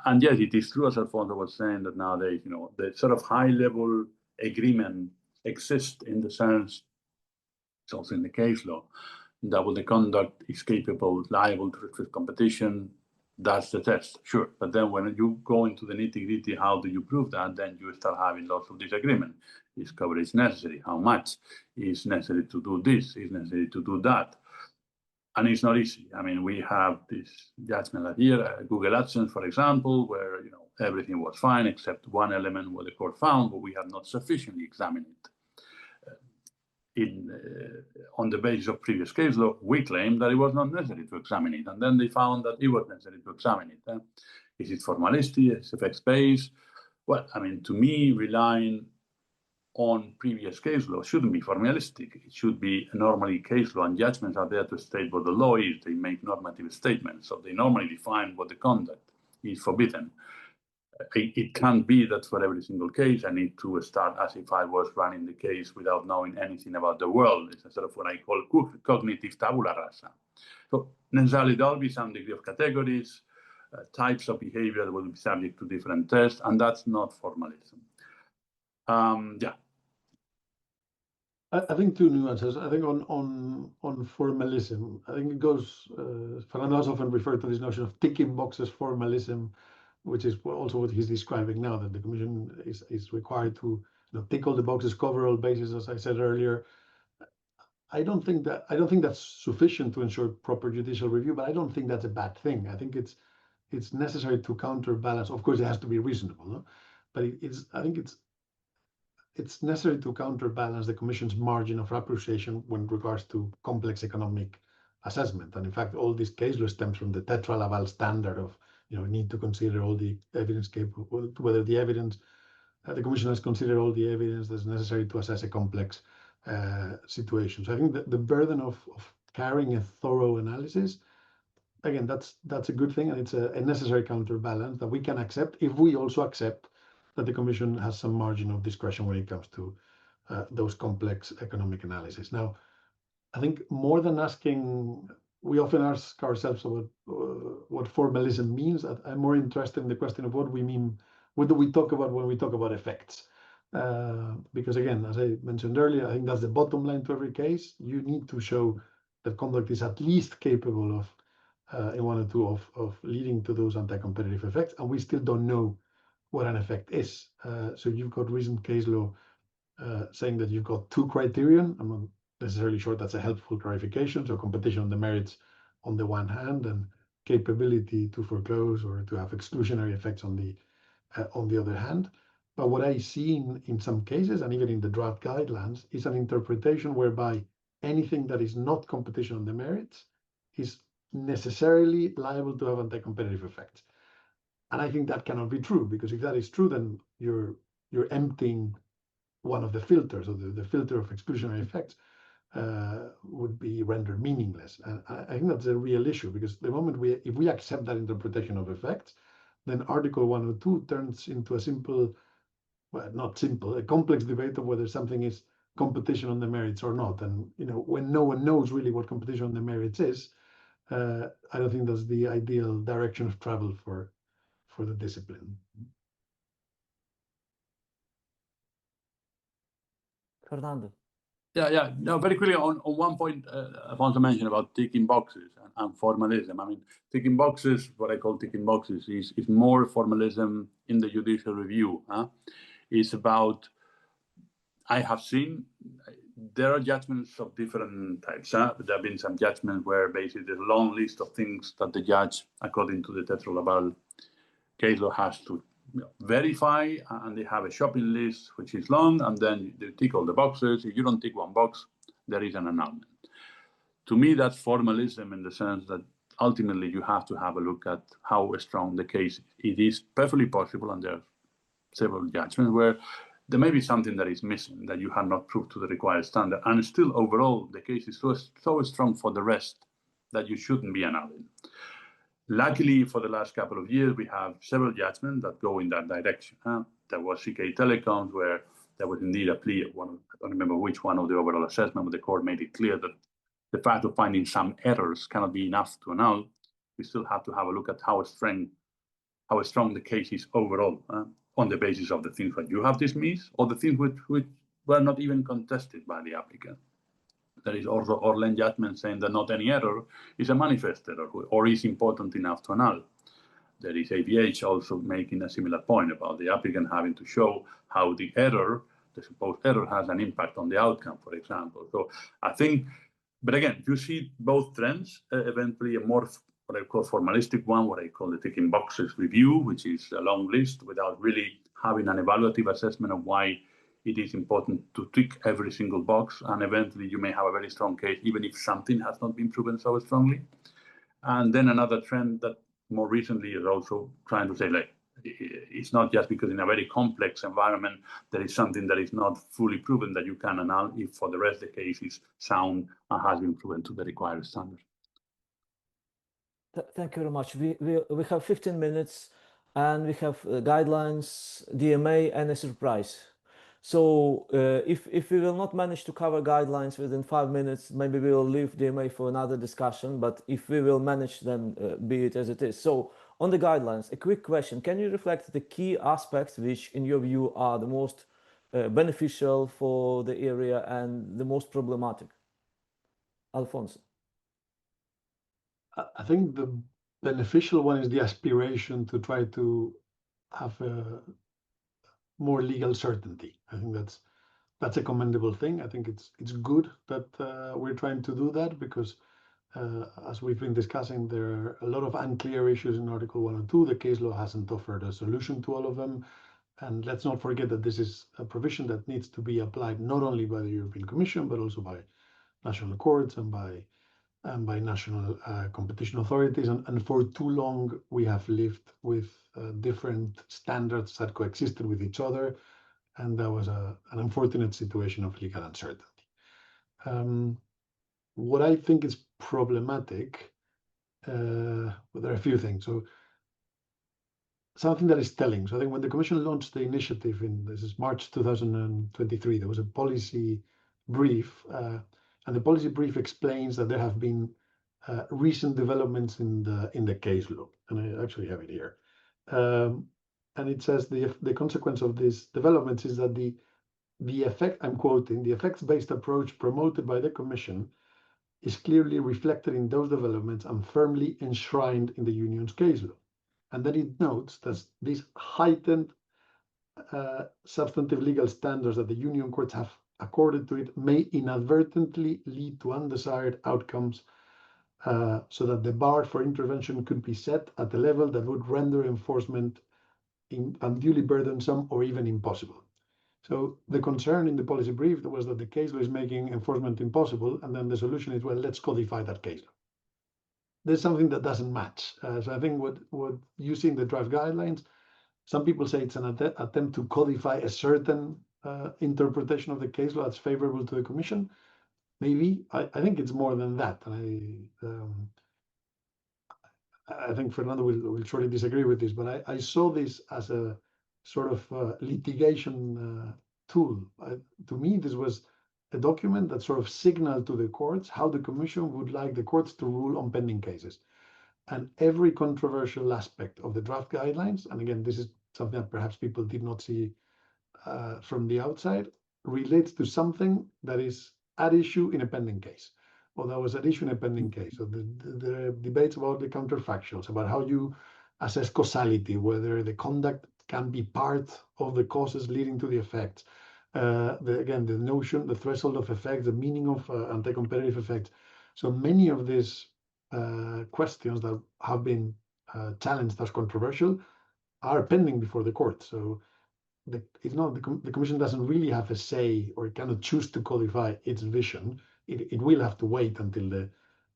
And yes, it is true, as Alfonso was saying, that nowadays, the sort of high-level agreement exists in the sense, it's also in the case law, that when the conduct is capable, liable to restrict competition, that's the test, sure. But then when you go into the nitty-gritty, how do you prove that? Then you start having lots of disagreement. Is coverage necessary? How much is necessary to do this? Is necessary to do that? And it's not easy. I mean, we have this judgment last year, Google AdSense, for example, where everything was fine except one element where the court found, but we have not sufficiently examined it. On the basis of previous case law, we claimed that it was not necessary to examine it, and then they found that it was necessary to examine it. Is it formalistic? Is it effects-based? Well, I mean, to me, relying on previous case law shouldn't be formalistic. It should be normally case law, and judgments are there to state what the law is. They make normative statements, so they normally define what the conduct is forbidden. It can't be that for every single case I need to start as if I was running the case without knowing anything about the world. It's a sort of what I call cognitive tabula rasa. So necessarily there'll be some degree of categories, types of behavior that will be subject to different tests, and that's not formalism. Yeah. I think two nuances. I think on formalism, I think it goes, Fernando has often referred to this notion of ticking boxes formalism, which is also what he's describing now, that the Commission is required to tick all the boxes, cover all bases, as I said earlier. I don't think that's sufficient to ensure proper judicial review, but I don't think that's a bad thing. I think it's necessary to counterbalance. Of course, it has to be reasonable, no? But I think it's necessary to counterbalance the Commission's margin of appreciation when regards to complex economic assessment. And in fact, all this case law stems from the Tetra Laval standard of need to consider all the evidence capable, whether the evidence, the Commission has considered all the evidence that's necessary to assess a complex situation. So I think that the burden of carrying a thorough analysis, again, that's a good thing, and it's a necessary counterbalance that we can accept if we also accept that the Commission has some margin of discretion when it comes to those complex economic analysis. Now, I think more than asking, we often ask ourselves about what formalism means. I'm more interested in the question of what we mean, what do we talk about when we talk about effects? Because again, as I mentioned earlier, I think that's the bottom line to every case. You need to show that conduct is at least capable of, in one or two, of leading to those anti-competitive effects, and we still don't know what an effect is. So you've got recent case law saying that you've got two criterion. I'm not necessarily sure that's a helpful clarification. So competition on the merits on the one hand, and capability to foreclose or to have exclusionary effects on the other hand. But what I see in some cases, and even in the draft guidelines, is an interpretation whereby anything that is not competition on the merits is necessarily liable to have anti-competitive effects. And I think that cannot be true, because if that is true, then you're emptying one of the filters, or the filter of exclusionary effects would be rendered meaningless. And I think that's a real issue, because the moment if we accept that interpretation of effects, then Article 102 turns into a simple, well, not simple, a complex debate of whether something is competition on the merits or not. And when no one knows really what competition on the merits is, I don't think that's the ideal direction of travel for the discipline. Fernando. Yeah. No, very quickly on one point, Alfonso mentioned about ticking boxes and formalism. I mean, ticking boxes, what I call ticking boxes, is more formalism in the judicial review. It's about, I have seen, there are judgments of different types. There have been some judgments where basically there's a long list of things that the judge, according to the Tetra case law, has to verify, and they have a shopping list which is long, and then they tick all the boxes. If you don't tick one box, there is an annulment. To me, that's formalism in the sense that ultimately you have to have a look at how strong the case is. It is perfectly possible, and there are several judgments where there may be something that is missing that you have not proved to the required standard, and still overall the case is so strong for the rest that you shouldn't be annulling. Luckily, for the last couple of years, we have several judgments that go in that direction. There was CK Telecoms, where there was indeed a plea. I don't remember which one of the overall assessment, but the court made it clear that the fact of finding some errors cannot be enough to annul. We still have to have a look at how strong the case is overall, on the basis of the things that you have dismissed or the things which were not even contested by the applicant. There is also Orlen judgment saying that not any error is a manifest error or is important enough to annul. There is ABH also making a similar point about the applicant having to show how the supposed error, has an impact on the outcome, for example. So I think, but again, you see both trends, eventually a more what I call formalistic one, what I call the ticking boxes review, which is a long list without really having an evaluative assessment of why it is important to tick every single box, and eventually you may have a very strong case, even if something has not been proven so strongly. And then another trend that more recently is also trying to say, like, it's not just because in a very complex environment there is something that is not fully proven that you can annul if for the rest the case is sound and has been proven to the required standard. Thank you very much. We have 15 minutes and we have guidelines, DMA, and a surprise. So if we will not manage to cover guidelines within 5 minutes, maybe we will leave DMA for another discussion. But if we will manage, then be it as it is. So on the guidelines, a quick question. Can you reflect the key aspects which, in your view, are the most beneficial for the area and the most problematic? Alfonso. I think the beneficial one is the aspiration to try to have more legal certainty. I think that's a commendable thing. I think it's good that we're trying to do that because, as we've been discussing, there are a lot of unclear issues in Article 102. The case law hasn't offered a solution to all of them. And let's not forget that this is a provision that needs to be applied not only by the European Commission, but also by national courts and by national competition authorities. And for too long, we have lived with different standards that coexisted with each other. And that was an unfortunate situation of legal uncertainty. What I think is problematic, well, there are a few things. So something that is telling. So I think when the Commission launched the initiative this is March 2023, there was a policy brief, and the policy brief explains that there have been recent developments in the case law, and I actually have it here. And it says the consequence of these developments is that the effect, I'm quoting, the effects-based approach promoted by the Commission is clearly reflected in those developments and firmly enshrined in the Union's case law. And then it notes that these heightened substantive legal standards that the Union courts have accorded to it may inadvertently lead to undesired outcomes, so that the bar for intervention could be set at a level that would render enforcement unduly burdensome or even impossible. So the concern in the policy brief was that the case law is making enforcement impossible, and then the solution is, well, let's codify that case law. There's something that doesn't match. So I think what you see in the draft guidelines, some people say it's an attempt to codify a certain interpretation of the case law that's favorable to the Commission. Maybe. I think it's more than that. I think Fernando will surely disagree with this, but I saw this as a sort of litigation tool. To me, this was a document that sort of signaled to the courts how the commission would like the courts to rule on pending cases. And every controversial aspect of the draft guidelines, and again, this is something that perhaps people did not see from the outside, relates to something that is at issue in a pending case, or that was at issue in a pending case. So the debates about the counterfactuals, about how you assess causality, whether the conduct can be part of the causes leading to the effects. Again, the notion, the threshold of effect, the meaning of anti-competitive effect. So many of these questions that have been challenged as controversial are pending before the court. So it's not the commission doesn't really have a say, or it cannot choose to codify its vision. It will have to wait until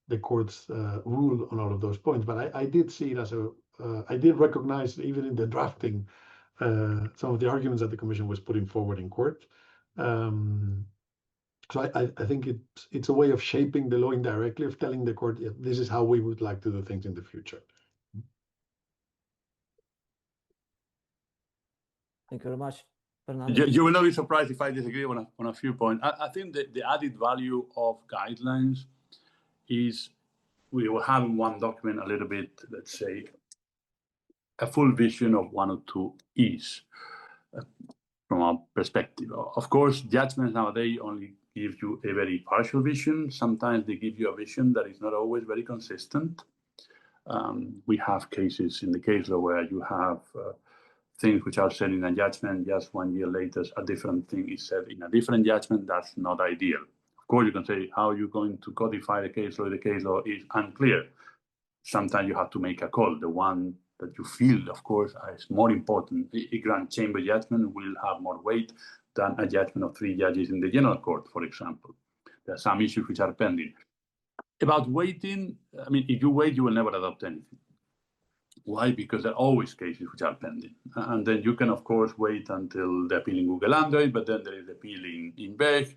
the courts rule on all of those points. But I did see it as I did recognize, even in the drafting, some of the arguments that the commission was putting forward in court. So I think it's a way of shaping the law indirectly, of telling the court, yeah, this is how we would like to do things in the future. Thank you very much, Fernando. You will not be surprised if I disagree on a few points. I think that the added value of guidelines is we will have in one document a little bit, let's say, a full vision of one or two E's from our perspective. Of course, judgments nowadays only give you a very partial vision. Sometimes they give you a vision that is not always very consistent. We have cases in the case law where you have things which are said in a judgment, just 1 year later, a different thing is said in a different judgment. That's not ideal. Of course, you can say, how are you going to codify the case law? The case law is unclear. Sometimes you have to make a call. The one that you feel, of course, is more important. A grand chamber judgment will have more weight than a judgment of 3 judges in the general court, for example. There are some issues which are pending. About waiting, I mean, if you wait, you will never adopt anything. Why? Because there are always cases which are pending. And then you can, of course, wait until the appeal in Google Android, but then there is the appeal in Beck,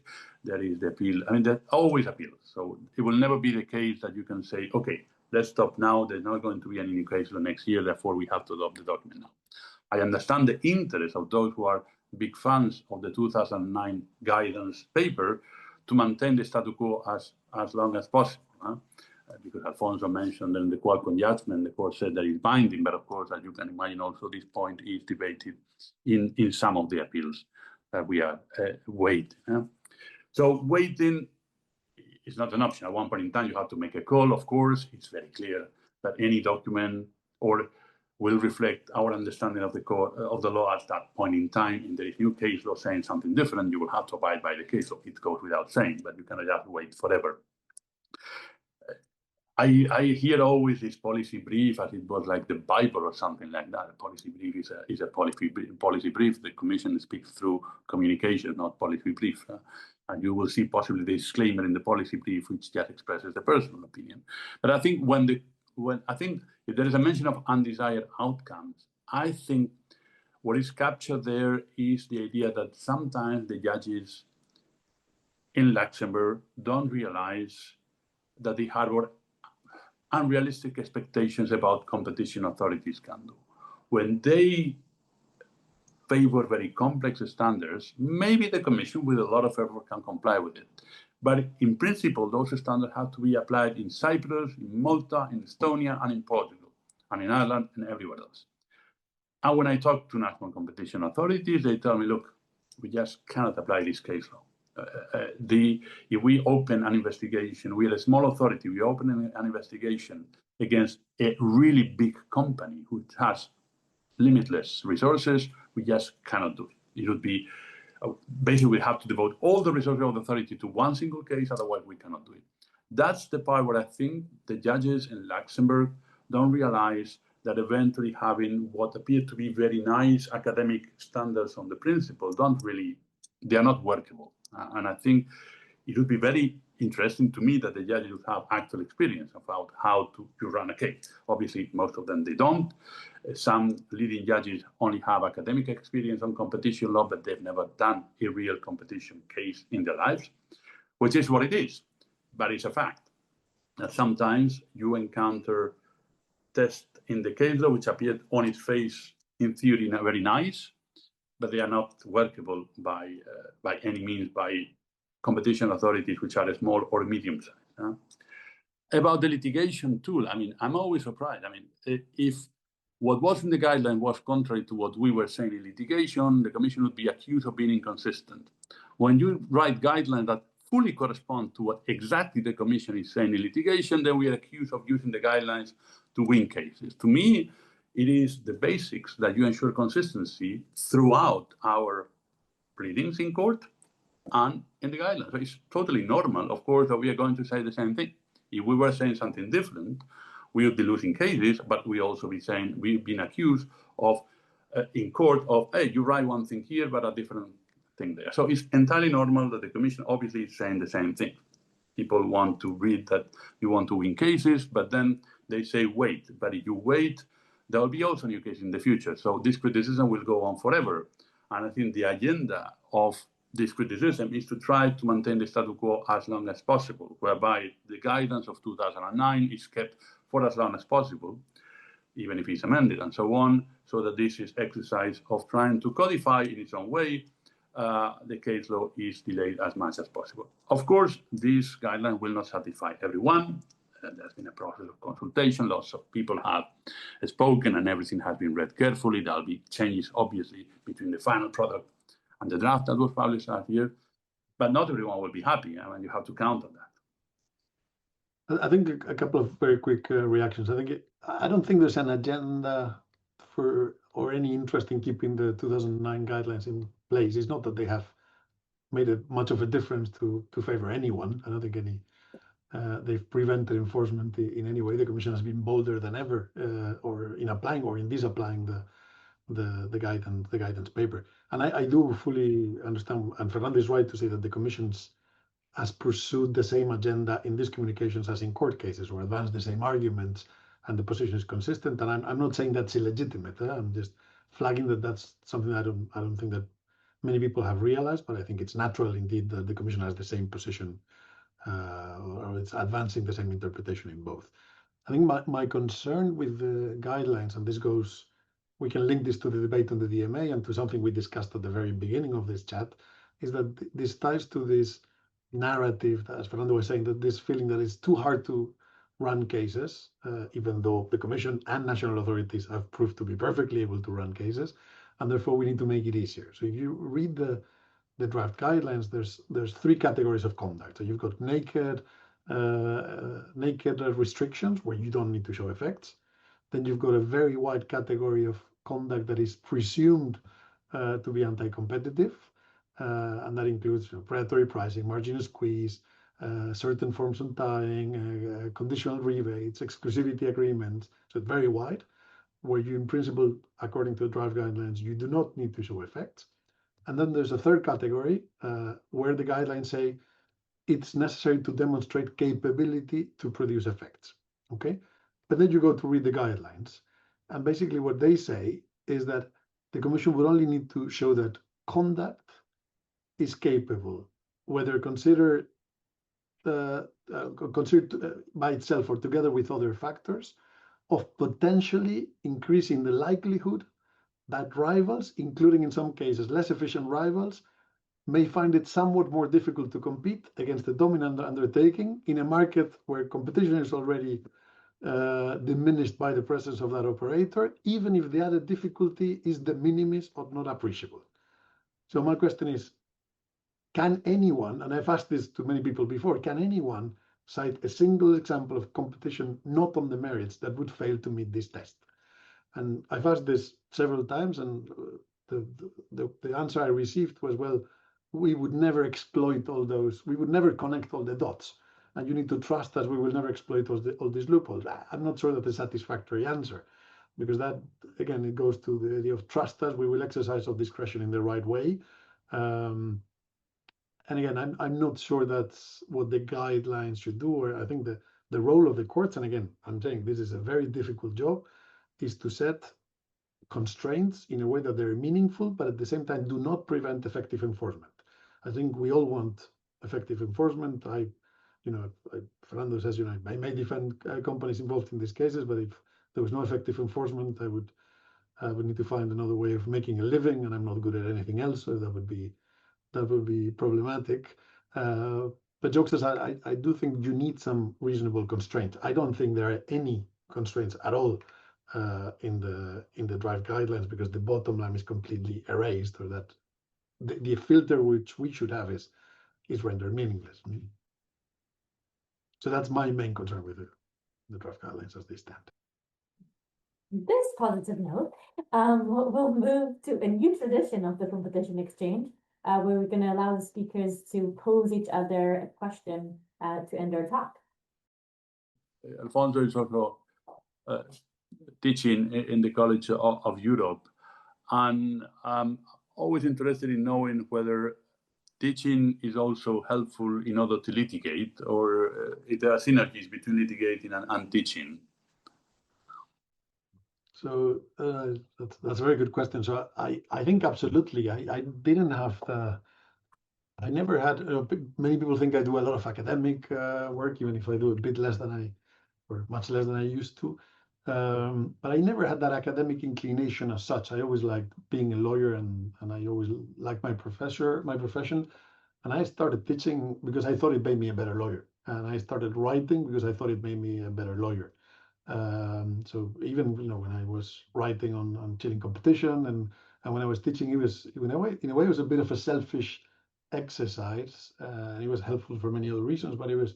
there is the appeal, I mean, there are always appeals. So it will never be the case that you can say, okay, let's stop now. There's not going to be any new case law next year, therefore we have to adopt the document now. I understand the interest of those who are big fans of the 2009 guidance paper to maintain the status quo as long as possible. Because Alfonso mentioned in the Qualcomm judgment, the court said that it's binding, but of course, as you can imagine, also this point is debated in some of the appeals that we are waiting. So waiting is not an option. At one point in time, you have to make a call. Of course, it's very clear that any document will reflect our understanding of the law at that point in time. And there is new case law saying something different, you will have to abide by the case law. It goes without saying, but you cannot just wait forever. I hear always this policy brief as it was like the Bible or something like that. A policy brief is a policy brief. The Commission speaks through communication, not policy brief. And you will see possibly the disclaimer in the policy brief, which just expresses the personal opinion. But I think if there is a mention of undesired outcomes, I think what is captured there is the idea that sometimes the judges in Luxembourg don't realize that they harbor unrealistic expectations about competition authorities can do. When they favor very complex standards, maybe the Commission with a lot of effort can comply with it. But in principle, those standards have to be applied in Cyprus, in Malta, in Estonia, and in Portugal, and in Ireland, and everywhere else. And when I talk to national competition authorities, they tell me, look, we just cannot apply this case law. If we open an investigation, we are a small authority, we open an investigation against a really big company who has limitless resources, we just cannot do it. It would be, basically we have to devote all the resources of the authority to one single case, otherwise we cannot do it. That's the part where I think the judges in Luxembourg don't realize that eventually having what appear to be very nice academic standards on the principle they are not workable. And I think it would be very interesting to me that the judges would have actual experience about how to run a case. Obviously, most of them, they don't. Some leading judges only have academic experience on competition law, but they've never done a real competition case in their lives, which is what it is. But it's a fact that sometimes you encounter tests in the case law which appear on its face, in theory, very nice, but they are not workable by any means by competition authorities which are small or medium sized. About the litigation tool, I mean, I'm always surprised. I mean, if what was in the guideline was contrary to what we were saying in litigation, the Commission would be accused of being inconsistent. When you write guidelines that fully correspond to what exactly the Commission is saying in litigation, then we are accused of using the guidelines to win cases. To me, it is the basics that you ensure consistency throughout our pleadings in court and in the guidelines. So it's totally normal, of course, that we are going to say the same thing. If we were saying something different, we would be losing cases, but we also be saying we've been accused of, in court, of, hey, you write one thing here, but a different thing there. So it's entirely normal that the Commission obviously is saying the same thing. People want to read that you want to win cases, but then they say wait. But if you wait, there will be also new cases in the future. So this criticism will go on forever. And I think the agenda of this criticism is to try to maintain the status quo as long as possible, whereby the guidance of 2009 is kept for as long as possible, even if it's amended and so on, so that this is exercise of trying to codify in its own way the case law is delayed as much as possible. Of course, this guideline will not satisfy everyone. There's been a process of consultation. Lots of people have spoken and everything has been read carefully. There'll be changes, obviously, between the final product and the draft that was published last year. But not everyone will be happy. I mean, you have to count on that. I think a couple of very quick reactions. I don't think there's an agenda for or any interest in keeping the 2009 guidelines in place. It's not that they have made much of a difference to favor anyone. I don't think they've prevented enforcement in any way. The Commission has been bolder than ever, or in applying or in disapplying the guidance paper. And I do fully understand, and Fernando is right to say that the Commission has pursued the same agenda in these communications as in court cases, or advanced the same arguments, and the position is consistent. And I'm not saying that's illegitimate. I'm just flagging that that's something I don't think that many people have realized, but I think it's natural indeed that the Commission has the same position, or it's advancing the same interpretation in both. I think my concern with the guidelines, and this goes, we can link this to the debate on the DMA and to something we discussed at the very beginning of this chat, is that this ties to this narrative, as Fernando was saying, that this feeling that it's too hard to run cases, even though the Commission and national authorities have proved to be perfectly able to run cases, and therefore we need to make it easier. So if you read the draft guidelines, there's three categories of conduct. So you've got naked restrictions where you don't need to show effects. Then you've got a very wide category of conduct that is presumed to be anti-competitive, and that includes predatory pricing, margin squeeze, certain forms of tying, conditional rebates, exclusivity agreements. So it's very wide, where you, in principle, according to the draft guidelines, you do not need to show effects. And then there's a third category where the guidelines say it's necessary to demonstrate capability to produce effects. Okay, but then you go to read the guidelines, and basically what they say is that the Commission would only need to show that conduct is capable, whether considered by itself or together with other factors, of potentially increasing the likelihood that rivals, including in some cases less efficient rivals, may find it somewhat more difficult to compete against the dominant undertaking in a market where competition is already diminished by the presence of that operator, even if the added difficulty is de minimis or not appreciable. So my question is, can anyone, and I've asked this to many people before, can anyone cite a single example of competition not on the merits that would fail to meet this test? And I've asked this several times, and the answer I received was, well, we would never exploit all those, we would never connect all the dots. And you need to trust that we will never exploit all these loopholes. I'm not sure that's a satisfactory answer, because that, again, it goes to the idea of trust that we will exercise our discretion in the right way. And again, I'm not sure that's what the guidelines should do. Or I think the role of the courts, and again, I'm saying this is a very difficult job, is to set constraints in a way that they're meaningful, but at the same time do not prevent effective enforcement. I think we all want effective enforcement. Fernando says, I may defend companies involved in these cases, but if there was no effective enforcement, I would need to find another way of making a living, and I'm not good at anything else, so that would be problematic. But jokes aside, I do think you need some reasonable constraints. I don't think there are any constraints at all in the draft guidelines, because the bottom line is completely erased, or that the filter which we should have is rendered meaningless. So that's my main concern with the draft guidelines as they stand. This positive note, we'll move to a new tradition of the competition exchange, where we're going to allow the speakers to pose each other a question to end our talk. Alfonso is also teaching in the College of Europe, and I'm always interested in knowing whether teaching is also helpful in order to litigate, or if there are synergies between litigating and teaching. So that's a very good question. So I think absolutely. I didn't have I never had, many people think I do a lot of academic work, even if I do a bit less than or much less than I used to. But I never had that academic inclination as such. I always liked being a lawyer, and I always liked my profession. And I started teaching because I thought it made me a better lawyer. And I started writing because I thought it made me a better lawyer. So even when I was writing on chilling competition, and when I was teaching, it was in a way it was a bit of a selfish exercise. It was helpful for many other reasons, but it was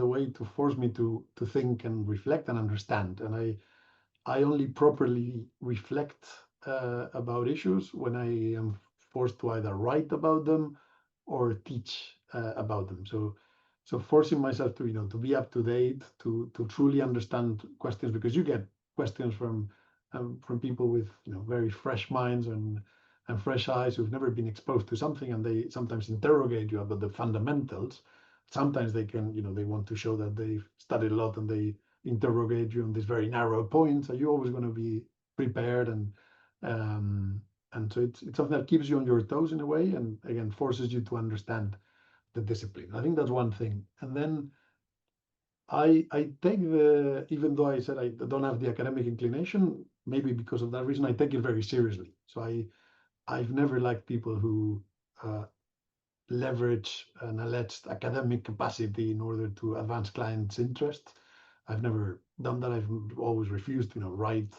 a way to force me to think and reflect and understand. And I only properly reflect about issues when I am forced to either write about them or teach about them. So forcing myself to be up to date, to truly understand questions, because you get questions from people with very fresh minds and fresh eyes who've never been exposed to something, and they sometimes interrogate you about the fundamentals. Sometimes they can, they want to show that they've studied a lot, and they interrogate you on this very narrow point. So you're always going to be prepared, and so it's something that keeps you on your toes in a way, and again forces you to understand the discipline. I think that's one thing. And then I take even though I said I don't have the academic inclination, maybe because of that reason, I take it very seriously. So I've never liked people who leverage an alleged academic capacity in order to advance clients' interests. I've never done that. I've always refused to write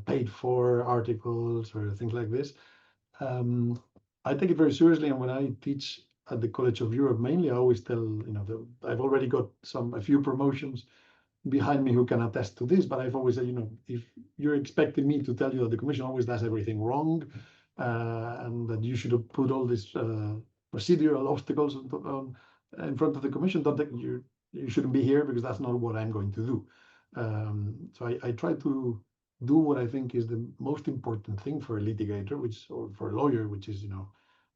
paid for articles or things like this. I take it very seriously, and when I teach at the College of Europe, mainly, I always tell I've already got a few promotions behind me who can attest to this, but I've always said, if you're expecting me to tell you that the Commission always does everything wrong, and that you should have put all these procedural obstacles in front of the Commission, you shouldn't be here, because that's not what I'm going to do. So I try to do what I think is the most important thing for a litigator, or for a lawyer, which is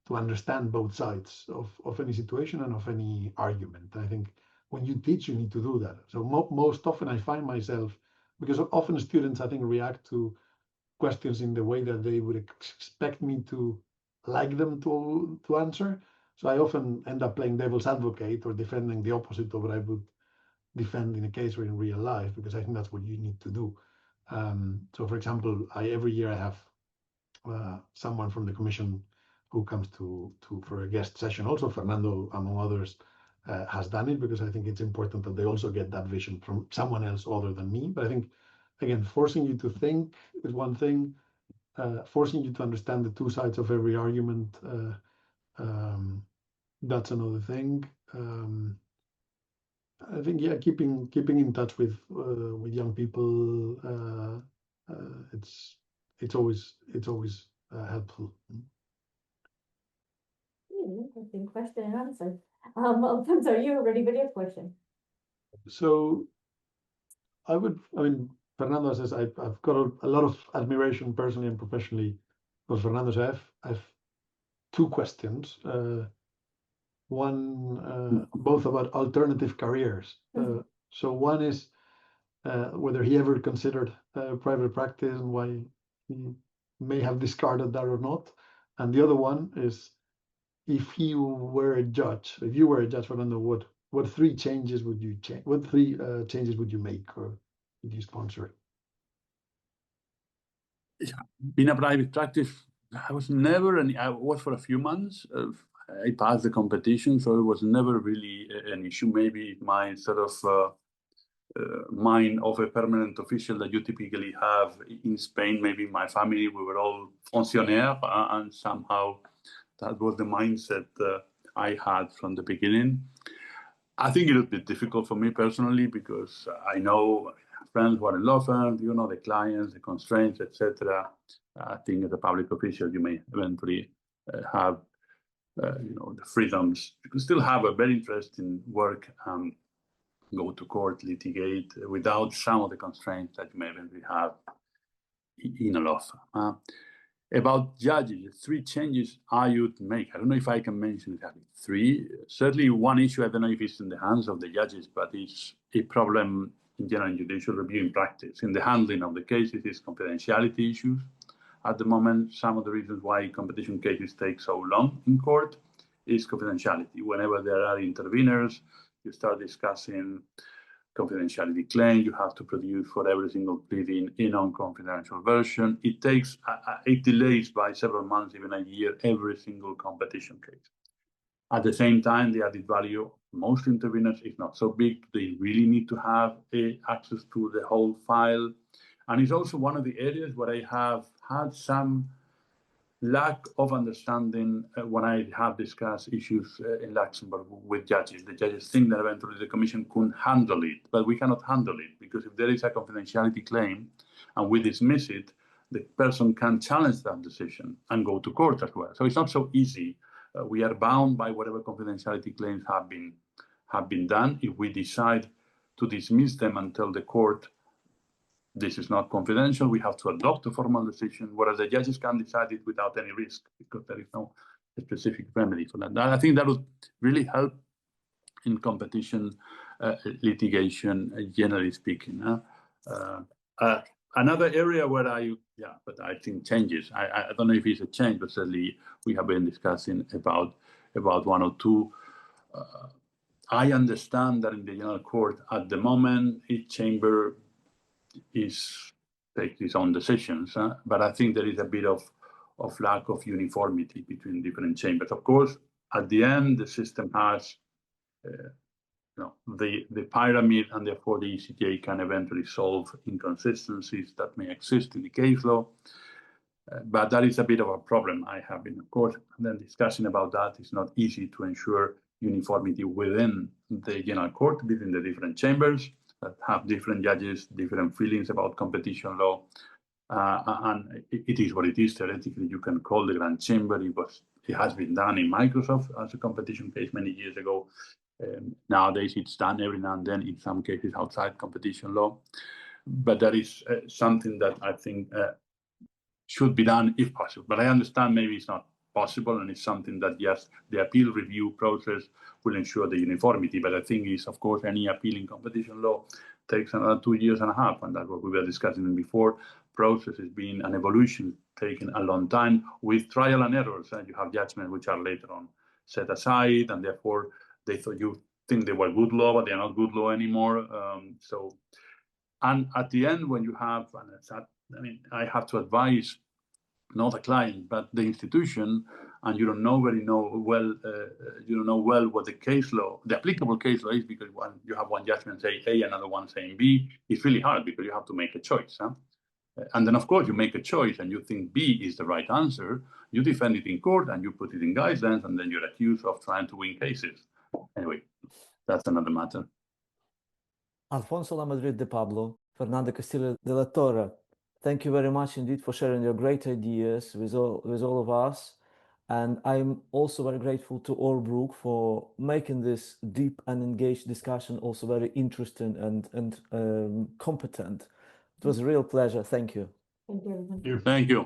to understand both sides of any situation and of any argument. I think when you teach, you need to do that. So most often I find myself, because often students, I think, react to questions in the way that they would expect me to like them to answer. So I often end up playing devil's advocate or defending the opposite of what I would defend in a case or in real life, because I think that's what you need to do. So for example, every year I have someone from the Commission who comes for a guest session. Also, Fernando, among others, has done it, because I think it's important that they also get that vision from someone else other than me. But I think, again, forcing you to think is one thing. Forcing you to understand the two sides of every argument, that's another thing. I think, yeah, keeping in touch with young people, it's always helpful. Interesting question and answer. Alfonso, are you ready with your question? So Fernando says I've got a lot of admiration personally and professionally for Fernando. So I've two questions. One, both about alternative careers. So one is whether he ever considered private practice and why he may have discarded that or not. And the other one is, if you were a judge, Fernando, what three changes would you change? What three changes would you make, or would you sponsor? In a private practice, I was never, I was for a few months. I passed the competition, so it was never really an issue. Maybe my sort of mind of a permanent official that you typically have in Spain. Maybe my family, we were all fonctionnaires, and somehow that was the mindset I had from the beginning. I think it would be difficult for me personally because I know friends who are in law firms, you know, the clients, the constraints, etc. I think as a public official, you may eventually have, you know, the freedoms. You can still have a very interesting work, go to court, litigate without some of the constraints that you may eventually have in a law firm. About judges, 3 changes I would make. I don't know if I can mention exactly 3. Certainly one issue, I don't know if it's in the hands of the judges, but it's a problem in general in judicial review in practice. In the handling of the cases is confidentiality issues. At the moment, some of the reasons why competition cases take so long in court is confidentiality. Whenever there are interveners, you start discussing confidentiality claim, you have to produce for every single pleading a non-confidential version. It takes, it delays by several months, even a year, every single competition case. At the same time, the added value, most interveners is not so big. They really need to have access to the whole file. And it's also one of the areas where I have had some lack of understanding when I have discussed issues in Luxembourg with judges. The judges think that eventually the Commission couldn't handle it, but we cannot handle it because if there is a confidentiality claim and we dismiss it, the person can challenge that decision and go to court as well. So it's not so easy. We are bound by whatever confidentiality claims have been done. If we decide to dismiss them and tell the court this is not confidential, we have to adopt a formal decision, whereas the judges can decide it without any risk because there is no specific remedy for that. And I think that would really help in competition litigation, generally speaking. Another area where but I think changes. I don't know if it's a change, but certainly we have been discussing about 1 or 2. I understand that in the general court at the moment, each chamber takes its own decisions, but I think there is a bit of lack of uniformity between different chambers. Of course, at the end, the system has the pyramid, and therefore the ECJ can eventually solve inconsistencies that may exist in the case law. But that is a bit of a problem. I have been, of course, then discussing about that. It's not easy to ensure uniformity within the general court, within the different chambers that have different judges, different feelings about competition law. And it is what it is. Theoretically, you can call the Grand Chamber. It has been done in Microsoft as a competition case many years ago. Nowadays, it's done every now and then in some cases outside competition law. But that is something that I think should be done if possible. But I understand maybe it's not possible, and it's something that, yes, the appeal review process will ensure the uniformity. But the thing is, of course, any appeal in competition law takes another 2.5 years, and that's what we were discussing before. Process has been an evolution, taking a long time with trial and errors, and you have judgments which are later on set aside, and therefore you think they were good law, but they're not good law anymore. And at the end, when you have, I have to advise not the client, but the institution, and you don't know well what the case law, the applicable case law is, because you have one judgment say A, another one saying B. It's really hard because you have to make a choice. And then, of course, you make a choice and you think B is the right answer. You defend it in court and you put it in guidelines, and then you're accused of trying to win cases. Anyway, that's another matter. Alfonso Lamadrid de Pablo, Fernando Castillo de la Torre, thank you very much indeed for sharing your great ideas with all of us. And I'm also very grateful to Brook for making this deep and engaged discussion also very interesting and competent. It was a real pleasure. Thank you. Thank you, everyone. Thank you.